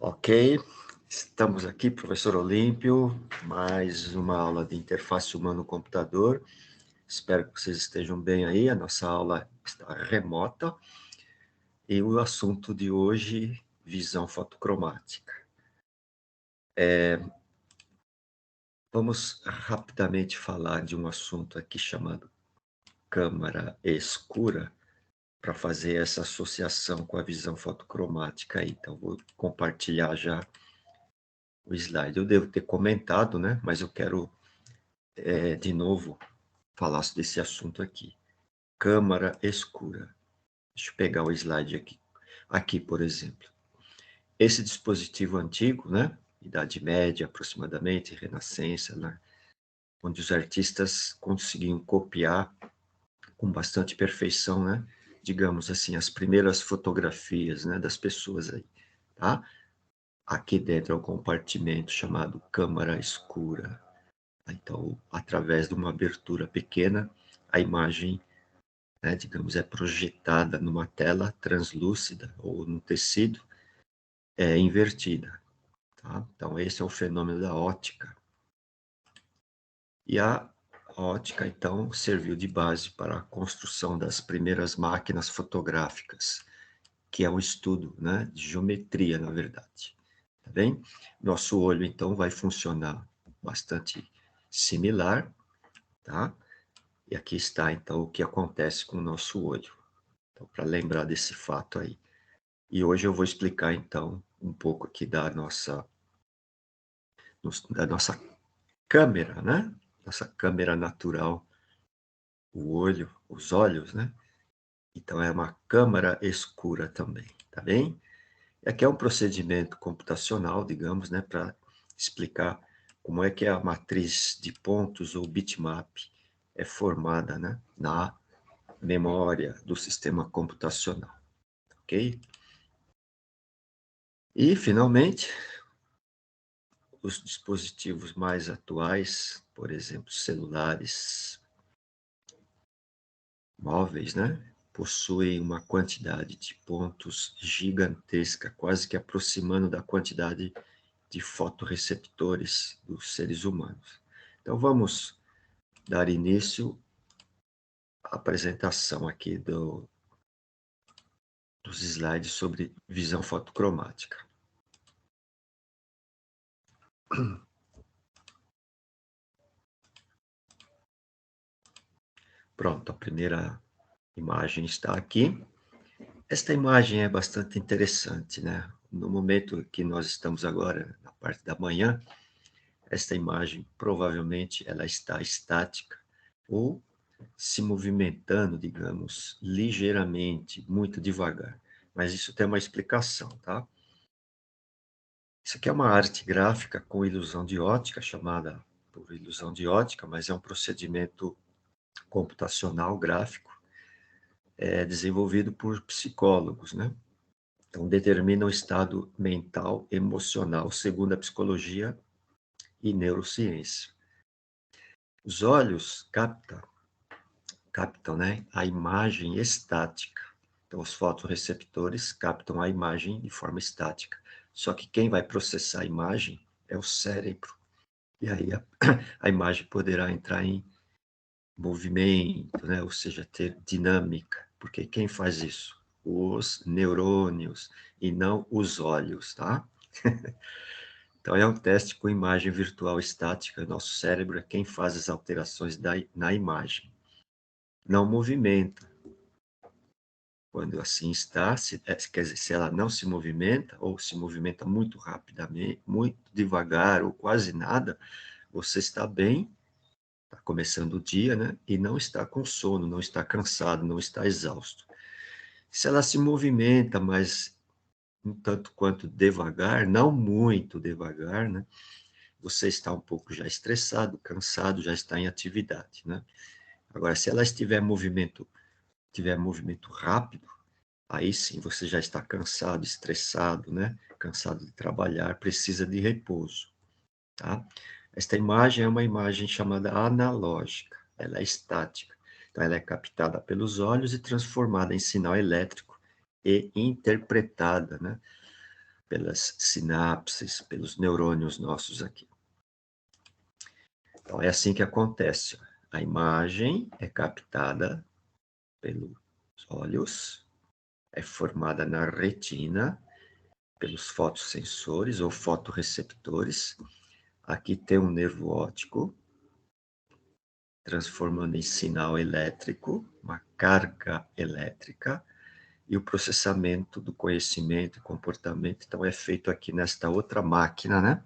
Ok, estamos aqui, professor Olímpio, mais uma aula de interface humano-computador. Espero que vocês estejam bem aí, a nossa aula está remota. E o assunto de hoje, visão fotocromática. Vamos rapidamente falar de um assunto aqui chamado câmara escura, para fazer essa associação com a visão fotocromática aí. Então, vou compartilhar já o slide. Eu devo ter comentado, né? Mas eu quero de novo, falasse desse assunto aqui. Câmara escura. Deixa eu pegar o slide aqui. Aqui, por exemplo. Esse dispositivo antigo, né? Idade Média, aproximadamente, Renascença, né? Onde os artistas conseguiam copiar com bastante perfeição, né? Digamos assim, as primeiras fotografias, né, das pessoas aí, tá? Aqui dentro é um compartimento chamado câmara escura. Então, através de uma abertura pequena, a imagem, né, digamos, é projetada numa tela translúcida ou no tecido invertida. Tá? Então, esse é o fenômeno da ótica. E a ótica, então, serviu de base para a construção das primeiras máquinas fotográficas, que é um estudo, né, de geometria, na verdade. Tá bem? Nosso olho, então, vai funcionar bastante similar, tá? E aqui está, então, o que acontece com o nosso olho. Então, para lembrar desse fato aí. E hoje eu vou explicar, então, um pouco aqui da nossa câmera, né? Nossa câmera natural, o olho, os olhos, né? Então, é uma câmara escura também, tá bem? E aqui é um procedimento computacional, digamos, né? Para explicar como é que a matriz de pontos ou bitmap é formada, né? Na memória do sistema computacional, ok? E, finalmente, os dispositivos mais atuais, por exemplo, celulares móveis, né, possuem uma quantidade de pontos gigantesca, quase que aproximando da quantidade de fotorreceptores dos seres humanos. Então, vamos dar início à apresentação aqui dos slides sobre visão fotocromática. Pronto, a primeira imagem está aqui. Esta imagem é bastante interessante, né? No momento que nós estamos agora, na parte da manhã, esta imagem provavelmente ela está estática ou se movimentando, digamos, ligeiramente, muito devagar. Mas isso tem uma explicação, tá? Isso aqui é uma arte gráfica com ilusão de ótica, chamada por ilusão de ótica, mas é um procedimento computacional gráfico desenvolvido por psicólogos, né? Então, determina o estado mental, emocional, segundo a psicologia e neurociência. Os olhos captam, né, a imagem estática. Então, os fotorreceptores captam a imagem de forma estática. Só que quem vai processar a imagem é o cérebro. E aí a imagem poderá entrar em movimento, né, ou seja, ter dinâmica. Porque quem faz isso? Os neurônios e não os olhos, tá? Então, é um teste com imagem virtual estática. Nosso cérebro é quem faz as alterações na imagem. Não movimenta. Quando assim está, quer dizer, se ela não se movimenta, ou se movimenta muito rapidamente, muito devagar, ou quase nada, você está bem, está começando o dia, né? E não está com sono, não está cansado, não está exausto. Se ela se movimenta, mas um tanto quanto devagar, não muito devagar, né? Você está um pouco já estressado, cansado, já está em atividade, né? Agora, se ela tiver movimento rápido, aí sim você já está cansado, estressado, né? Cansado de trabalhar, precisa de repouso, tá? Esta imagem é uma imagem chamada analógica, ela é estática. Então, ela é captada pelos olhos e transformada em sinal elétrico e interpretada, né? pelas sinapses, pelos neurônios nossos aqui. Então, é assim que acontece. A imagem é captada pelos olhos, é formada na retina, pelos fotossensores ou fotorreceptores. Aqui tem um nervo óptico, transformando em sinal elétrico, uma carga elétrica, e o processamento do conhecimento e comportamento, então, é feito aqui nesta outra máquina, né?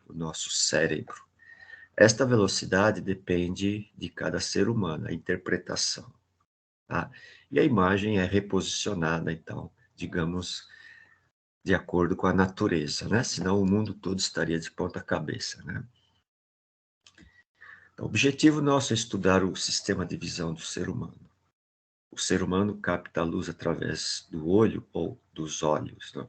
O nosso cérebro. Esta velocidade depende de cada ser humano, a interpretação, tá? E a imagem é reposicionada, então, digamos, de acordo com a natureza, né? Senão o mundo todo estaria de ponta cabeça, né? Então, o objetivo nosso é estudar o sistema de visão do ser humano. O ser humano capta a luz através do olho ou dos olhos, né?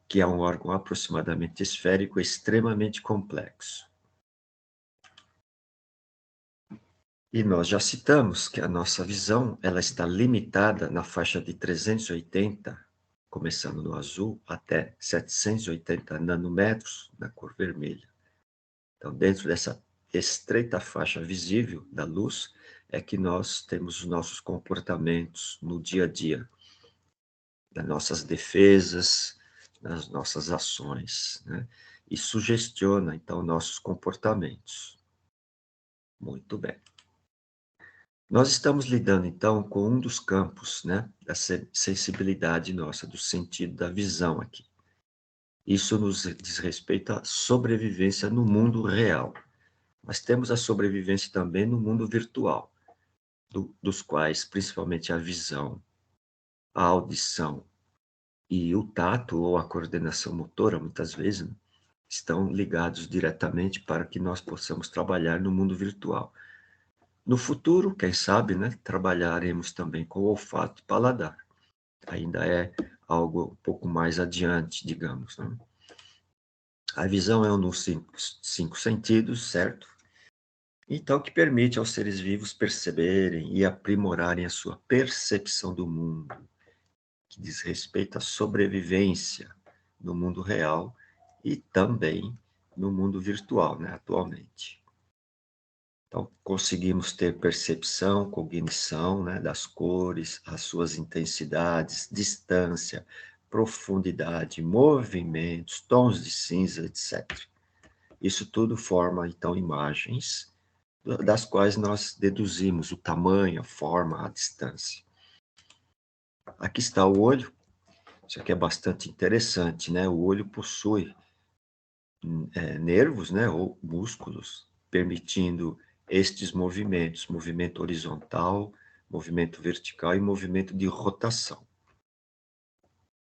Que é um órgão aproximadamente esférico extremamente complexo. E nós já citamos que a nossa visão ela está limitada na faixa de 380, começando no azul, até 780 nanômetros na cor vermelha. Então, dentro dessa estreita faixa visível da luz, é que nós temos os nossos comportamentos no dia a dia, das nossas defesas, das nossas ações, né? E sugestiona, então, nossos comportamentos. Muito bem. Nós estamos lidando, então, com um dos campos, né, da sensibilidade nossa, do sentido da visão aqui. Isso nos diz respeito à sobrevivência no mundo real. Mas temos a sobrevivência também no mundo virtual, dos quais, principalmente, a visão, a audição e o tato ou a coordenação motora, muitas vezes, né, estão ligados diretamente para que nós possamos trabalhar no mundo virtual. No futuro, quem sabe, né, trabalharemos também com olfato e paladar. Ainda é algo um pouco mais adiante, digamos, né? A visão é um dos cinco sentidos, certo? Então, que permite aos seres vivos perceberem e aprimorarem a sua percepção do mundo, que diz respeito à sobrevivência no mundo real e também no mundo virtual, né, atualmente. Então, conseguimos ter percepção, cognição, né, das cores, as suas intensidades, distância, profundidade, movimentos, tons de cinza, etc. Isso tudo forma, então, imagens das quais nós deduzimos o tamanho, a forma, a distância. Aqui está o olho. Isso aqui é bastante interessante, né? O olho possui nervos, né, ou músculos, permitindo estes movimentos, movimento horizontal, movimento vertical e movimento de rotação.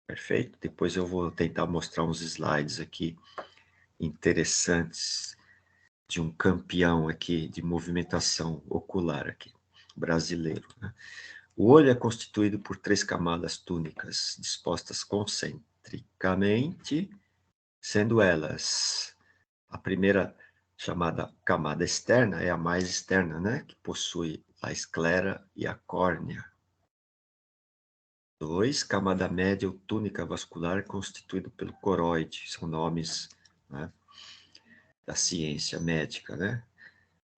Perfeito? Depois eu vou tentar mostrar uns slides aqui interessantes de um campeão aqui de movimentação ocular aqui, brasileiro, né? O olho é constituído por 3 camadas túnicas dispostas concentricamente, sendo elas a primeira, chamada camada externa, é a mais externa, né? Que possui a esclera e a córnea. 2, camada média ou túnica vascular, constituído pelo coroide, são nomes, né, da ciência médica, né?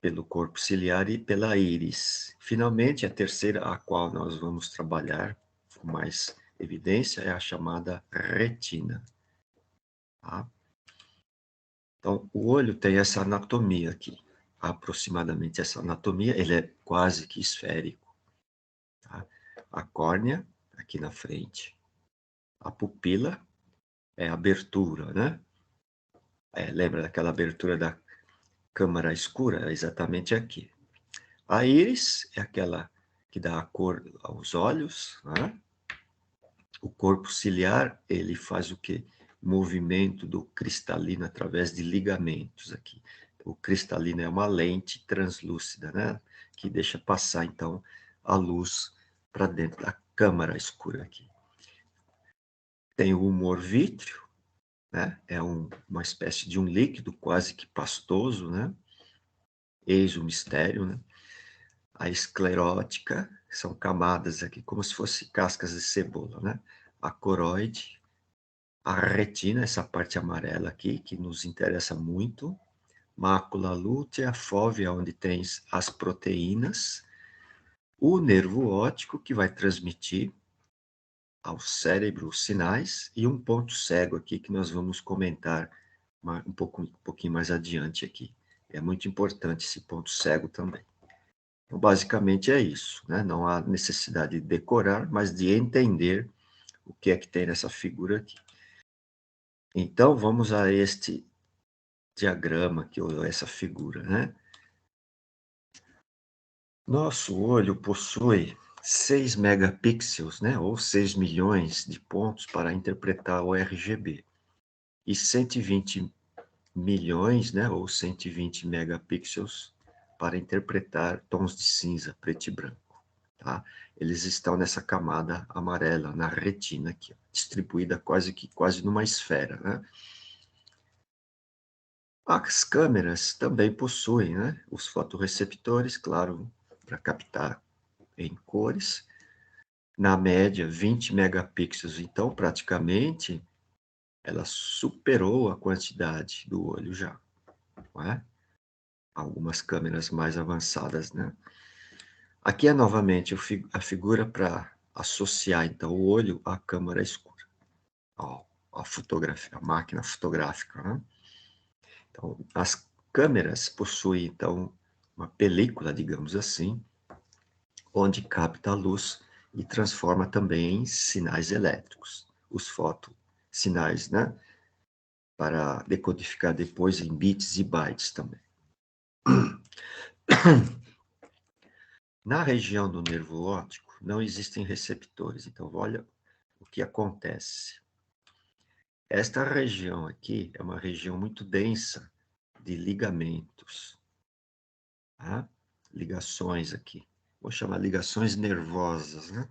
Pelo corpo ciliar e pela íris. Finalmente, a terceira, a qual nós vamos trabalhar com mais evidência, é a chamada retina. Tá? Então, o olho tem essa anatomia aqui, aproximadamente essa anatomia, ele é quase que esférico. Tá? A córnea, aqui na frente. A pupila é a abertura, né? Lembra daquela abertura da câmara escura? É exatamente aqui. A íris é aquela que dá a cor aos olhos, né? O corpo ciliar, ele faz o quê? Movimento do cristalino através de ligamentos aqui. O cristalino é uma lente translúcida, né? Que deixa passar, então, a luz para dentro da câmara escura aqui. Tem o humor vítreo, né? É uma espécie de um líquido quase que pastoso, né? Eis o mistério, né? A esclerótica, são camadas aqui, como se fossem cascas de cebola, né? A coroide, A retina, essa parte amarela aqui, que nos interessa muito. Mácula lútea, fóvea, onde tem as proteínas. O nervo óptico, que vai transmitir ao cérebro os sinais. E um ponto cego aqui, que nós vamos comentar um pouquinho mais adiante aqui. É muito importante esse ponto cego também. Então, basicamente é isso, né? Não há necessidade de decorar, mas de entender o que é que tem nessa figura aqui. Então, vamos a este diagrama aqui, ou essa figura, né? Nosso olho possui 6 megapixels, né? Ou 6 milhões de pontos para interpretar o RGB. E 120 milhões, né? Ou 120 megapixels para interpretar tons de cinza, preto e branco. Tá? Eles estão nessa camada amarela, na retina aqui, distribuída quase numa esfera, né? As câmeras também possuem, né, os fotorreceptores, claro, para captar em cores, na média 20 megapixels, então praticamente ela superou a quantidade do olho já, não é? Algumas câmeras mais avançadas, né? Aqui é novamente a figura para associar então o olho à câmara escura, a fotografia, a máquina fotográfica, né? Então, as câmeras possuem então uma película, digamos assim, onde capta a luz e transforma também em sinais elétricos, os fotossinais, né? Para decodificar depois em bits e bytes também. Na região do nervo óptico não existem receptores, então olha o que acontece. Esta região aqui é uma região muito densa de ligamentos, tá? Ligações aqui. Vou chamar ligações nervosas, né?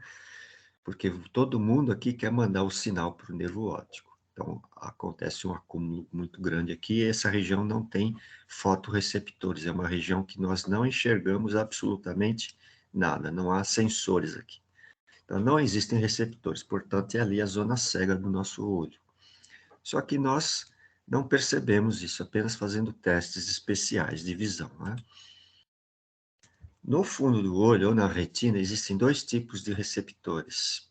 Porque todo mundo aqui quer mandar o sinal para o nervo óptico. Então, acontece um acúmulo muito grande aqui, e essa região não tem fotorreceptores, é uma região que nós não enxergamos absolutamente nada, não há sensores aqui. Então, não existem receptores, portanto, é ali a zona cega do nosso olho. Só que nós não percebemos isso, apenas fazendo testes especiais de visão, né? No fundo do olho ou na retina existem dois tipos de receptores: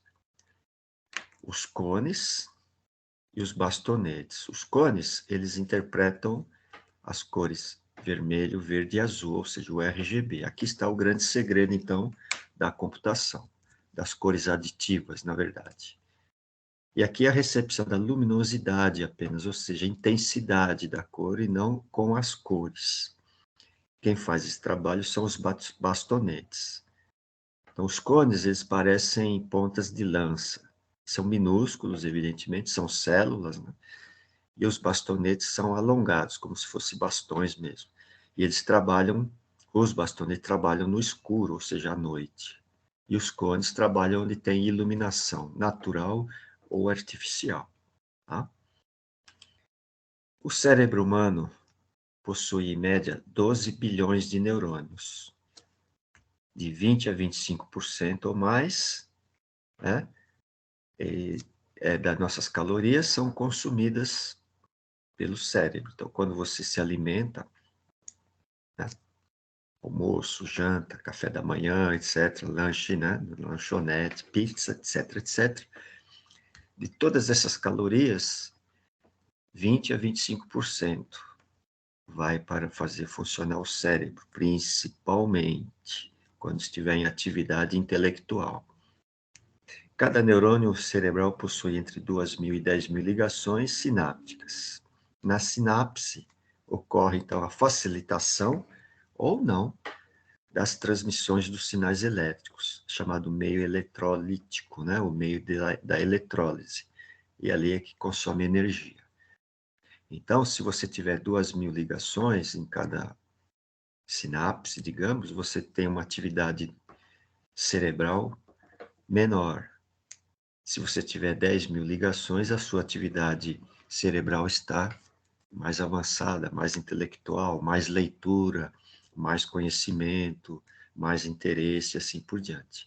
os cones e os bastonetes. Os cones, eles interpretam as cores vermelho, verde e azul, ou seja, o RGB. Aqui está o grande segredo, então, da computação, das cores aditivas, na verdade. E aqui a recepção da luminosidade apenas, ou seja, a intensidade da cor e não com as cores. Quem faz esse trabalho são os bastonetes. Então, os cones, eles parecem pontas de lança. São minúsculos, evidentemente, são células, né? E os bastonetes são alongados, como se fossem bastões mesmo. E os bastonetes trabalham no escuro, ou seja, à noite. E os cones trabalham onde tem iluminação natural ou artificial. Tá? O cérebro humano possui, em média, 12 bilhões de neurônios, de 20 a 25% ou mais, né? Das nossas calorias são consumidas pelo cérebro. Então, quando você se alimenta, né, almoço, janta, café da manhã, etc., lanche, né, lanchonete, pizza, etc., etc., de todas essas calorias, 20 a 25% vai para fazer funcionar o cérebro, principalmente quando estiver em atividade intelectual. Cada neurônio cerebral possui entre 2.000 e 10.000 ligações sinápticas. Na sinapse, ocorre, então, a facilitação ou não das transmissões dos sinais elétricos, chamado meio eletrolítico, né? O meio da eletrólise. E ali é que consome energia. Então, se você tiver 2.000 ligações em cada sinapse, digamos, você tem uma atividade cerebral menor. Se você tiver 10.000 ligações, a sua atividade cerebral está mais avançada, mais intelectual, mais leitura, mais conhecimento, mais interesse, assim por diante.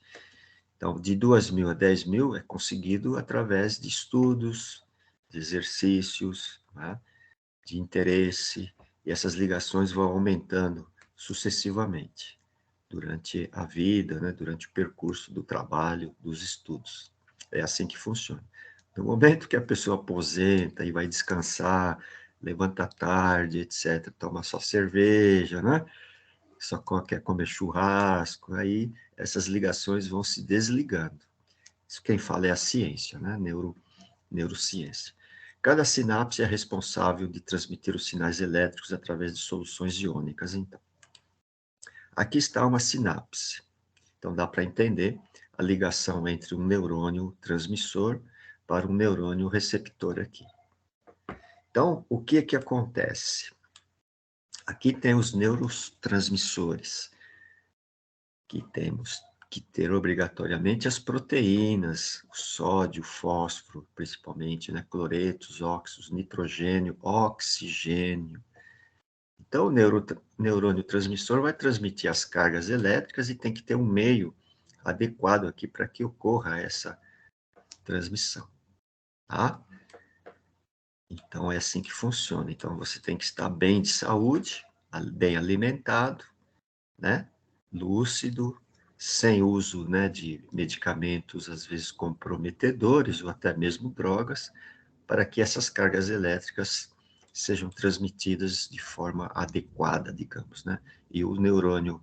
Então, de 2.000 a 10.000 é conseguido através de estudos, de exercícios, né, de interesse, e essas ligações vão aumentando sucessivamente durante a vida, né, durante o percurso do trabalho, dos estudos. É assim que funciona. No momento que a pessoa aposenta e vai descansar, levanta tarde, etc., toma só cerveja, né? Só quer comer churrasco, aí essas ligações vão se desligando. Isso quem fala é a ciência, né? Neurociência. Cada sinapse é responsável de transmitir os sinais elétricos através de soluções iônicas, então. Aqui está uma sinapse. Então, dá para entender a ligação entre um neurônio transmissor para um neurônio receptor aqui. Então, o que que acontece? Aqui tem os neurotransmissores, que temos que ter obrigatoriamente as proteínas, o sódio, o fósforo, principalmente, né? Cloretos, óxidos, nitrogênio, oxigênio. Então, o neurônio transmissor vai transmitir as cargas elétricas e tem que ter um meio adequado aqui para que ocorra essa transmissão, tá? Então, é assim que funciona. Então, você tem que estar bem de saúde, bem alimentado, né? Lúcido, sem uso, né, de medicamentos, às vezes comprometedores ou até mesmo drogas, para que essas cargas elétricas sejam transmitidas de forma adequada, digamos, né? E o neurônio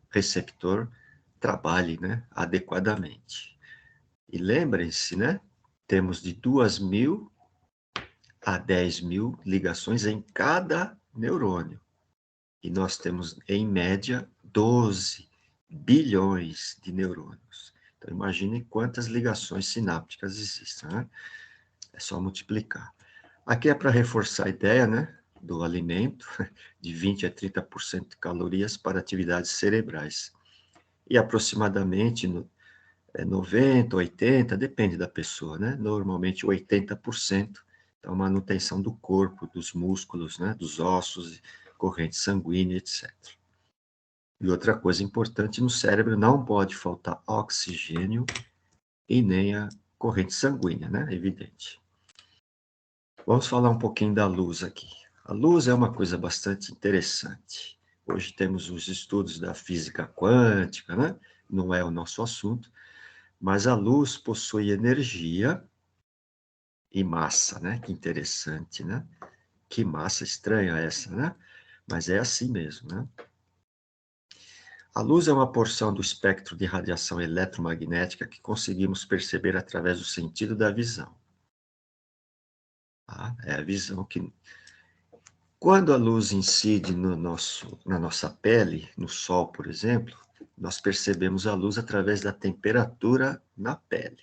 receptor trabalhe, né, adequadamente. E lembrem-se, né? Temos de 2.000 a 10.000 ligações em cada neurônio. E nós temos, em média, 12 bilhões de neurônios. Então, imagine quantas ligações sinápticas existem, né? É só multiplicar. Aqui é para reforçar a ideia, né, do alimento, de 20 a 30% de calorias para atividades cerebrais. E aproximadamente 90, 80, depende da pessoa, né? Normalmente 80%, então manutenção do corpo, dos músculos, né? Dos ossos, corrente sanguínea, etc. E outra coisa importante, no cérebro não pode faltar oxigênio e nem a corrente sanguínea, né? Evidente. Vamos falar um pouquinho da luz aqui. A luz é uma coisa bastante interessante. Hoje temos os estudos da física quântica, né? Não é o nosso assunto, mas a luz possui energia e massa, né? Que interessante, né? Que massa estranha essa, né? Mas é assim mesmo, né? A luz é uma porção do espectro de radiação eletromagnética que conseguimos perceber através do sentido da visão. Tá? É a visão que... Quando a luz incide na nossa pele, no sol, por exemplo, nós percebemos a luz através da temperatura na pele.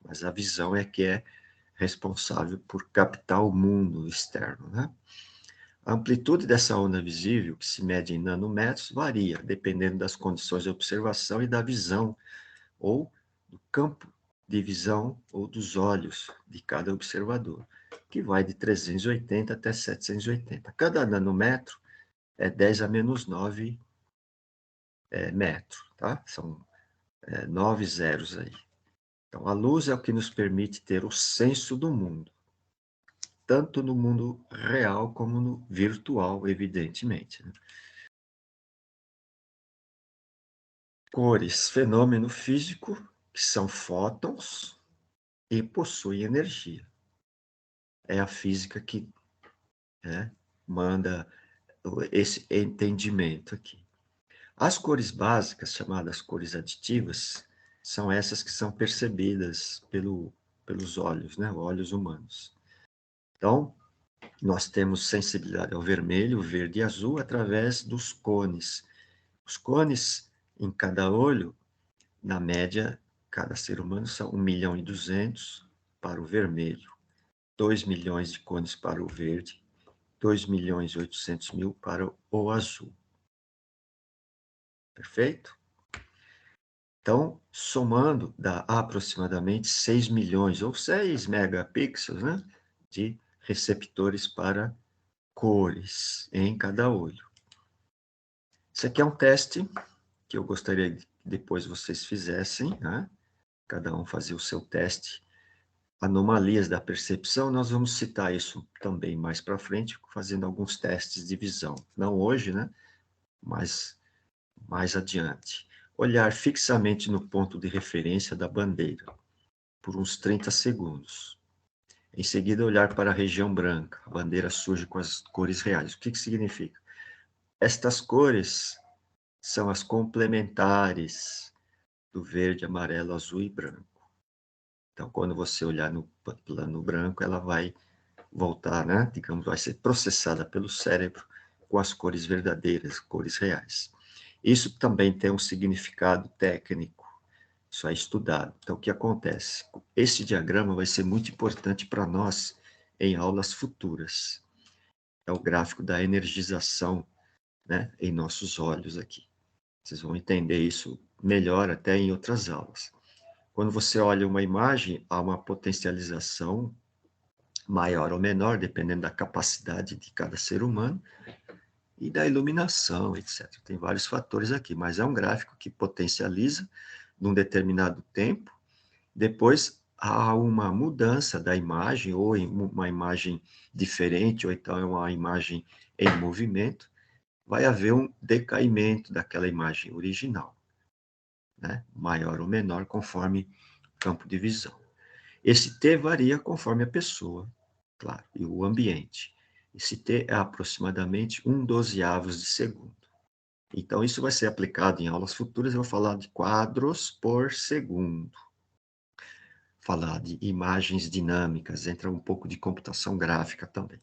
Mas a visão é que é responsável por captar o mundo externo, né? A amplitude dessa onda visível, que se mede em nanômetros, varia, dependendo das condições de observação e da visão, ou do campo de visão ou dos olhos de cada observador, que vai de 380 até 780. Cada nanômetro é 10 a menos 9 metro, tá? São 9 zeros aí. Então, a luz é o que nos permite ter o senso do mundo, tanto no mundo real como no virtual, evidentemente, né? Cores, fenômeno físico, que são fótons e possuem energia. É a física que, né, manda esse entendimento aqui. As cores básicas, chamadas cores aditivas, são essas que são percebidas pelos olhos, né, olhos humanos. Então, nós temos sensibilidade ao vermelho, verde e azul através dos cones. Os cones em cada olho, na média, cada ser humano são 1.200.000 para o vermelho, 2 milhões de cones para o verde, 2.800.000 para o azul. Perfeito? Então, somando, dá aproximadamente 6 milhões ou 6 megapixels, né, de receptores para cores em cada olho. Isso aqui é um teste que eu gostaria que depois vocês fizessem, né? Cada um fazer o seu teste anomalias da percepção, nós vamos citar isso também mais para frente, fazendo alguns testes de visão. Não hoje, né? Mas mais adiante. Olhar fixamente no ponto de referência da bandeira, por uns 30 segundos. Em seguida, olhar para a região branca. A bandeira surge com as cores reais. O que significa? Estas cores são as complementares do verde, amarelo, azul e branco. Então, quando você olhar no plano branco, ela vai voltar, né? Digamos, vai ser processada pelo cérebro com as cores verdadeiras, cores reais. Isso também tem um significado técnico, isso é estudado. Então, o que acontece? Esse diagrama vai ser muito importante para nós em aulas futuras. É o gráfico da energização, né, em nossos olhos aqui. Vocês vão entender isso melhor até em outras aulas. Quando você olha uma imagem, há uma potencialização maior ou menor, dependendo da capacidade de cada ser humano e da iluminação, etc. Tem vários fatores aqui, mas é um gráfico que potencializa num determinado tempo. Depois há uma mudança da imagem, ou uma imagem diferente, ou então é uma imagem em movimento. Vai haver um decaimento daquela imagem original, né? Maior ou menor, conforme o campo de visão. Esse T varia conforme a pessoa, claro, e o ambiente. Esse T é aproximadamente 1/12 de segundo. Então, isso vai ser aplicado em aulas futuras, eu vou falar de quadros por segundo. Falar de imagens dinâmicas, entra um pouco de computação gráfica também.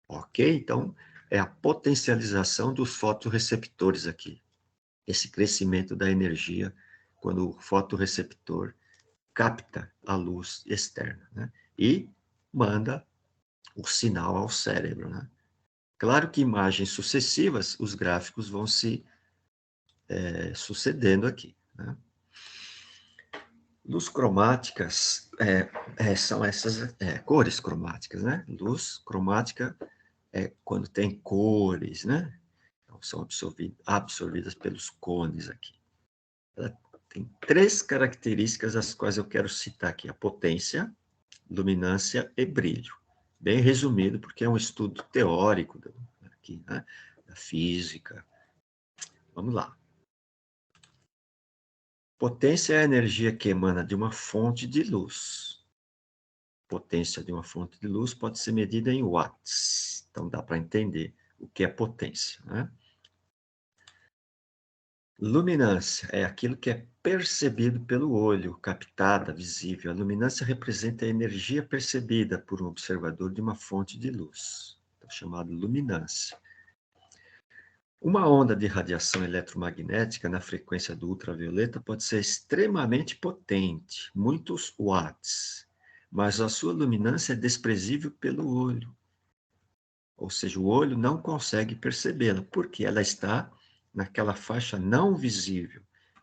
Ok? Então, é a potencialização dos fotorreceptores aqui. Esse crescimento da energia quando o fotorreceptor capta a luz externa, né? E manda o sinal ao cérebro, né? Claro que imagens sucessivas, os gráficos vão se sucedendo aqui, né? Luz cromáticas são essas cores cromáticas, né? Luz cromática é quando tem cores, né? Então, são absorvidas pelos cones aqui. Ela tem 3 características as quais eu quero citar aqui: a potência, luminância e brilho. Bem resumido, porque é um estudo teórico aqui, né? Da física. Vamos lá. Potência é a energia que emana de uma fonte de luz. Potência de uma fonte de luz pode ser medida em watts. Então, dá para entender o que é potência, né? Luminância é aquilo que é percebido pelo olho, captada, visível. A luminância representa a energia percebida por um observador de uma fonte de luz, chamada luminância. Uma onda de radiação eletromagnética na frequência do ultravioleta pode ser extremamente potente, muitos watts, mas a sua luminância é desprezível pelo olho. Ou seja, o olho não consegue percebê-la, porque ela está naquela faixa não visível.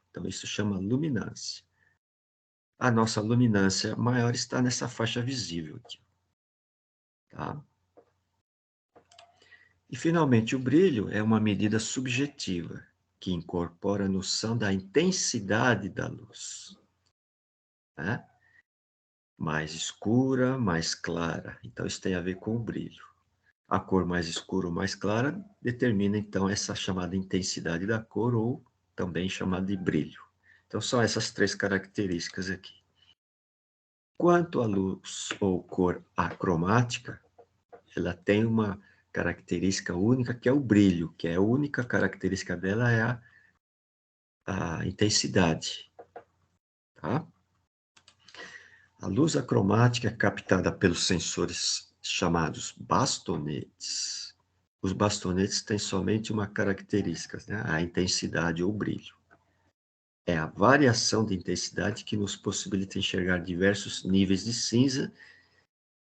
Então, isso chama luminância. A nossa luminância maior está nessa faixa visível aqui. Tá? E, finalmente, o brilho é uma medida subjetiva, que incorpora a noção da intensidade da luz. Né? Mais escura, mais clara. Então, isso tem a ver com o brilho. A cor mais escura ou mais clara determina, então, essa chamada intensidade da cor, ou também chamada de brilho. Então, são essas 3 características aqui. Quanto à luz ou cor acromática, ela tem uma característica única, que é o brilho, que é a única característica dela é a intensidade. Tá? A luz acromática é captada pelos sensores chamados bastonetes. Os bastonetes têm somente uma característica, né? A intensidade ou brilho. É a variação de intensidade que nos possibilita enxergar diversos níveis de cinza,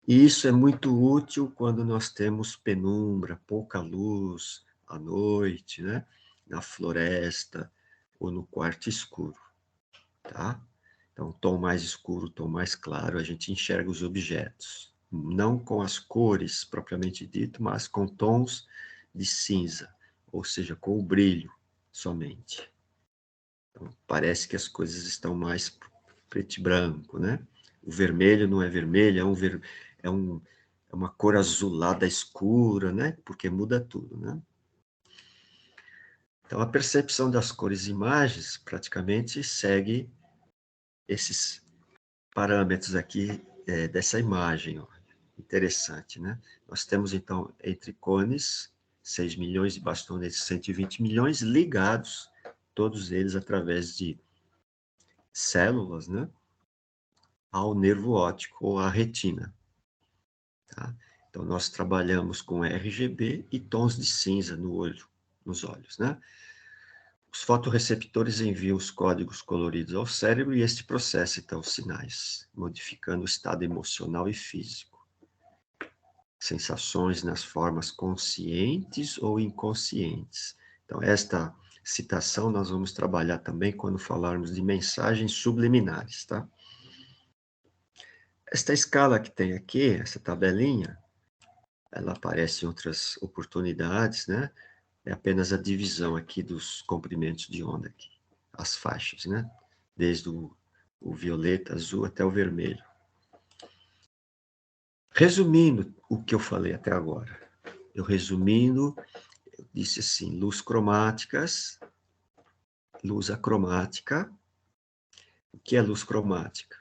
e isso é muito útil quando nós temos penumbra, pouca luz à noite, né? Na floresta ou no quarto escuro, tá? Então, tom mais escuro, tom mais claro, a gente enxerga os objetos. Não com as cores propriamente dito, mas com tons de cinza, ou seja, com o brilho somente. Então, parece que as coisas estão mais preto e branco, né? o vermelho não é vermelho, é, um, é uma cor azulada escura, né? Porque muda tudo, né? Então, a percepção das cores e imagens praticamente segue esses parâmetros aqui dessa imagem. Ó. Interessante, né? Nós temos, então, entre cones, 6 milhões e bastonetes, 120 milhões ligados, todos eles através de células, né? Ao nervo óptico ou à retina. Tá? Então, nós trabalhamos com RGB e tons de cinza no olho, nos olhos, né? Os fotorreceptores enviam os códigos coloridos ao cérebro e este processa, então, os sinais, modificando o estado emocional e físico. Sensações nas formas conscientes ou inconscientes. Então, esta citação nós vamos trabalhar também quando falarmos de mensagens subliminares, tá? Esta escala que tem aqui, essa tabelinha, ela aparece em outras oportunidades, né? É apenas a divisão aqui dos comprimentos de onda aqui, as faixas, né? Desde o violeta, azul até o vermelho. Resumindo o que eu falei até agora, eu disse assim, luz cromáticas, luz acromática. O que é luz cromática?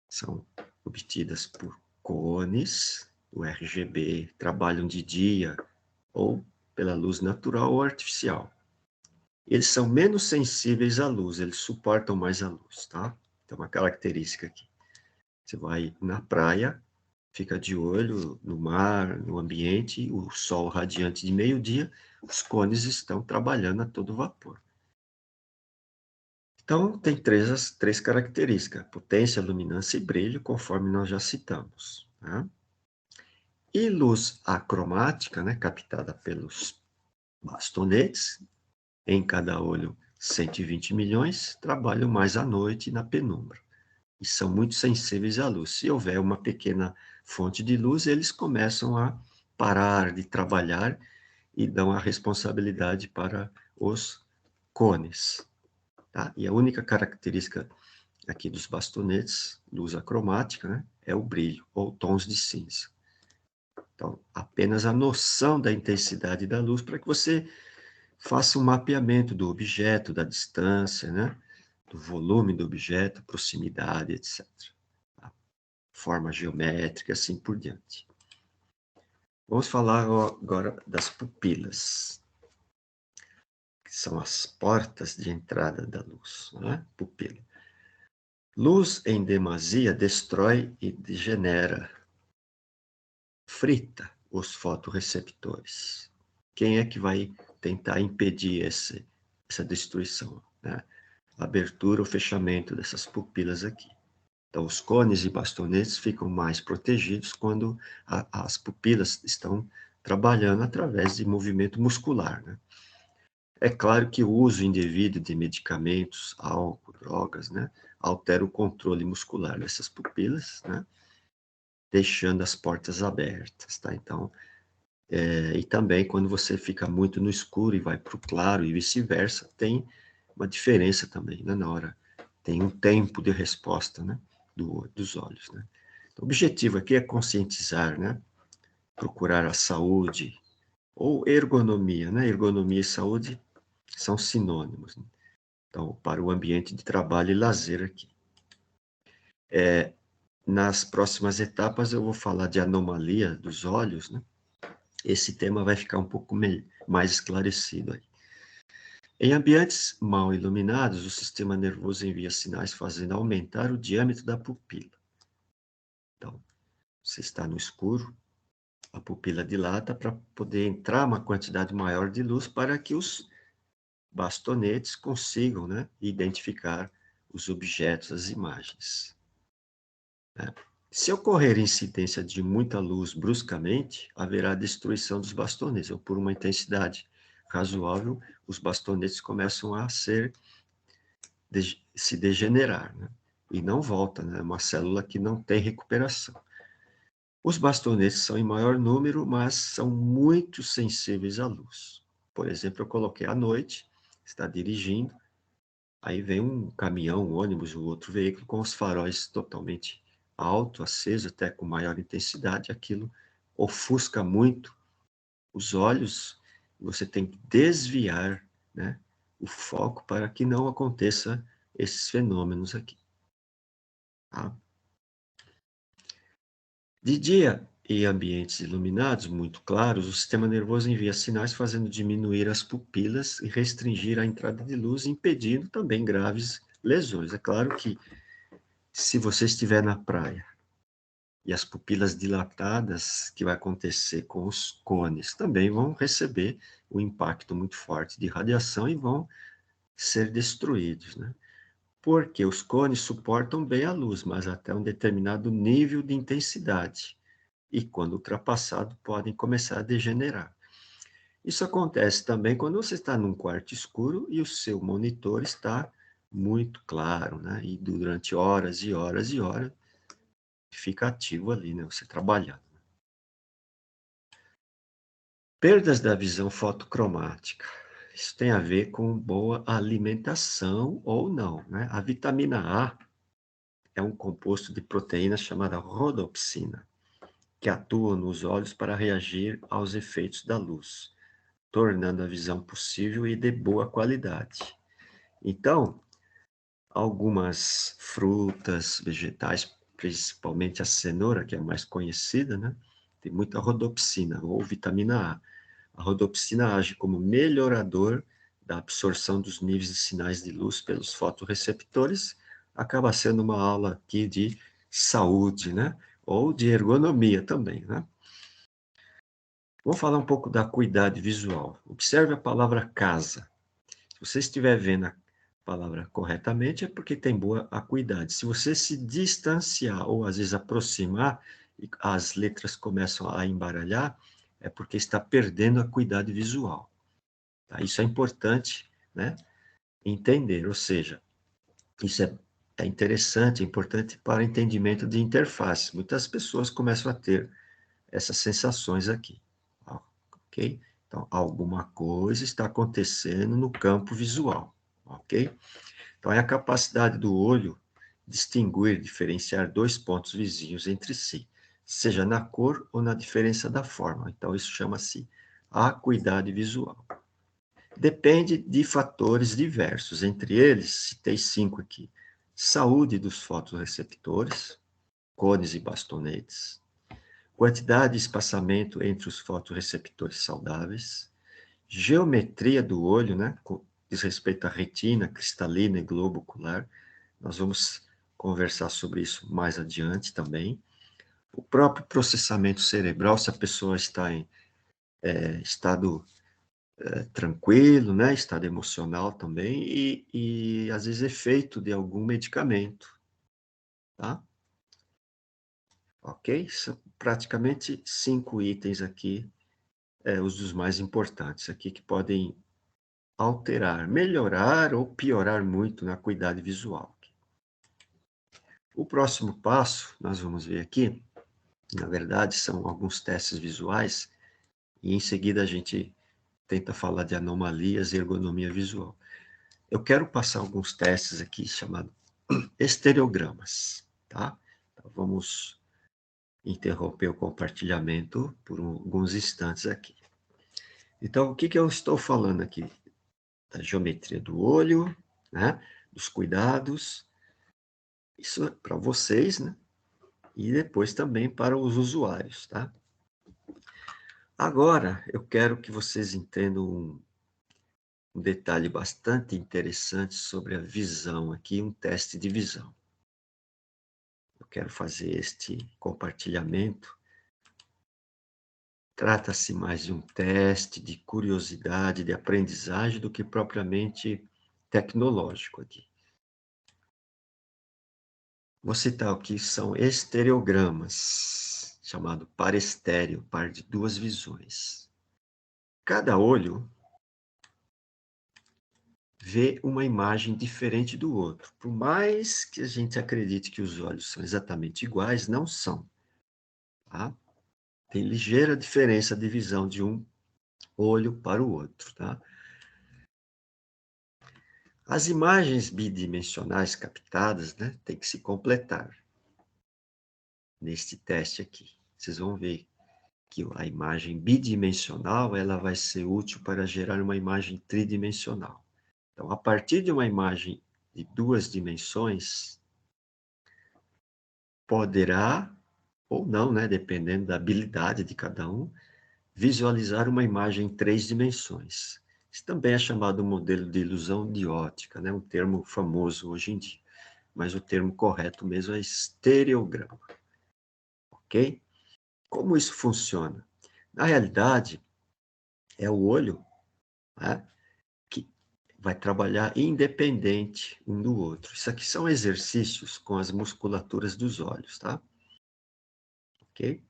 São obtidas por cones, o RGB, trabalham de dia ou pela luz natural ou artificial. Eles são menos sensíveis à luz, eles suportam mais a luz, tá? Então, uma característica aqui. Você vai na praia, fica de olho no mar, no ambiente, o sol radiante de meio-dia, os cones estão trabalhando a todo vapor. Então, tem três características, potência, luminância e brilho, conforme nós já citamos. Tá? E luz acromática, né, captada pelos bastonetes, em cada olho 120 milhões, trabalham mais à noite e na penumbra. E são muito sensíveis à luz. Se houver uma pequena fonte de luz, eles começam a parar de trabalhar e dão a responsabilidade para os cones. Tá? E a única característica aqui dos bastonetes, luz acromática, né, é o brilho, ou tons de cinza. Então, apenas a noção da intensidade da luz para que você faça um mapeamento do objeto, da distância, né, do volume do objeto, proximidade, etc. Tá? Forma geométrica, assim por diante. Vamos falar agora das pupilas, que são as portas de entrada da luz, né? Pupila. Luz em demasia destrói e degenera, frita os fotorreceptores. Quem é que vai tentar impedir essa destruição? Né? Abertura ou fechamento dessas pupilas aqui. Então, os cones e bastonetes ficam mais protegidos quando as pupilas estão trabalhando através de movimento muscular. Né? É claro que o uso indevido de medicamentos, álcool, drogas, né, altera o controle muscular dessas pupilas, né, deixando as portas abertas. Tá? Então, e também quando você fica muito no escuro e vai para o claro e vice-versa, tem uma diferença também, né, na hora. Tem um tempo de resposta, né, dos olhos. Né? Então, o objetivo aqui é conscientizar, né, procurar a saúde ou ergonomia. Né? Ergonomia e saúde são sinônimos. Né? Então, para o ambiente de trabalho e lazer aqui. Nas próximas etapas eu vou falar de anomalia dos olhos, né? Esse tema vai ficar um pouco mais esclarecido aí. Em ambientes mal iluminados, o sistema nervoso envia sinais fazendo aumentar o diâmetro da pupila. Então, você está no escuro, a pupila dilata para poder entrar uma quantidade maior de luz para que os bastonetes consigam, né, identificar os objetos, as imagens. Né? Se ocorrer incidência de muita luz bruscamente, haverá destruição dos bastonetes, ou por uma intensidade razoável, os bastonetes começam a se degenerar, né? E não volta, né? É uma célula que não tem recuperação. Os bastonetes são em maior número, mas são muito sensíveis à luz. Por exemplo, eu coloquei à noite, está dirigindo, Aí vem um caminhão, um ônibus, um outro veículo com os faróis totalmente alto, aceso, até com maior intensidade, aquilo ofusca muito os olhos, você tem que desviar, né, o foco para que não aconteça esses fenômenos aqui. Tá? De dia, em ambientes iluminados, muito claros, o sistema nervoso envia sinais fazendo diminuir as pupilas e restringir a entrada de luz, impedindo também graves lesões. É claro que se você estiver na praia e as pupilas dilatadas, que vai acontecer com os cones, também vão receber um impacto muito forte de radiação e vão ser destruídos, né? Porque os cones suportam bem a luz, mas até um determinado nível de intensidade. E quando ultrapassado, podem começar a degenerar. Isso acontece também quando você está num quarto escuro e o seu monitor está muito claro, né? E durante horas e horas e horas fica ativo ali, né? Você trabalhando. Perdas da visão fotocromática. Isso tem a ver com boa alimentação ou não, né? A vitamina A é um composto de proteína chamada rodopsina, que atua nos olhos para reagir aos efeitos da luz, tornando a visão possível e de boa qualidade. Então, algumas frutas, vegetais, principalmente a cenoura, que é a mais conhecida, né? Tem muita rodopsina ou vitamina A. A rodopsina age como melhorador da absorção dos níveis de sinais de luz pelos fotorreceptores. Acaba sendo uma aula aqui de saúde, né? Ou de ergonomia também, né? Vamos falar um pouco da acuidade visual. Observe a palavra casa. Se você estiver vendo a palavra corretamente, é porque tem boa acuidade. Se você se distanciar ou às vezes aproximar e as letras começam a embaralhar, é porque está perdendo a acuidade visual. Tá? Isso é importante, né, entender, ou seja, isso é interessante, é importante para entendimento de interface. Muitas pessoas começam a ter essas sensações aqui, ok? Então, alguma coisa está acontecendo no campo visual, ok? Então, é a capacidade do olho distinguir, diferenciar dois pontos vizinhos entre si, seja na cor ou na diferença da forma. Então, isso chama-se acuidade visual. Depende de fatores diversos, entre eles, citei 5 aqui: saúde dos fotorreceptores, cones e bastonetes, quantidade e espaçamento entre os fotorreceptores saudáveis, geometria do olho, né, diz respeito à retina, cristalina e globo ocular. Nós vamos conversar sobre isso mais adiante também. O próprio processamento cerebral, se a pessoa está em estado tranquilo, né, estado emocional também, e às vezes efeito de algum medicamento, tá? Ok? São praticamente 5 itens aqui, os dos mais importantes aqui, que podem alterar, melhorar ou piorar muito na acuidade visual. O próximo passo, nós vamos ver aqui, na verdade, são alguns testes visuais, e em seguida a gente tenta falar de anomalias e ergonomia visual. Eu quero passar alguns testes aqui chamados estereogramas, tá? Então, vamos interromper o compartilhamento por alguns instantes aqui. Então, o que eu estou falando aqui? Da geometria do olho, né? Dos cuidados. Isso é para vocês, né? E depois também para os usuários, tá? Agora, eu quero que vocês entendam um detalhe bastante interessante sobre a visão aqui, um teste de visão. Eu quero fazer este compartilhamento. Trata-se mais de um teste de curiosidade, de aprendizagem, do que propriamente tecnológico aqui. Vou citar aqui, são estereogramas, chamado par estéreo, par de duas visões. Cada olho vê uma imagem diferente do outro. Por mais que a gente acredite que os olhos são exatamente iguais, não são. Tá? Tem ligeira diferença de visão de um olho para o outro. Tá? As imagens bidimensionais captadas, né, têm que se completar neste teste aqui. Vocês vão ver que a imagem bidimensional ela vai ser útil para gerar uma imagem tridimensional. Então, a partir de uma imagem de 2 dimensões, poderá ou não, né, dependendo da habilidade de cada um, visualizar uma imagem em 3 dimensões. Isso também é chamado modelo de ilusão de ótica, né, um termo famoso hoje em dia, mas o termo correto mesmo é estereograma, ok? Como isso funciona? Na realidade, é o olho, né, que vai trabalhar independente um do outro. Isso aqui são exercícios com as musculaturas dos olhos, tá? Ok?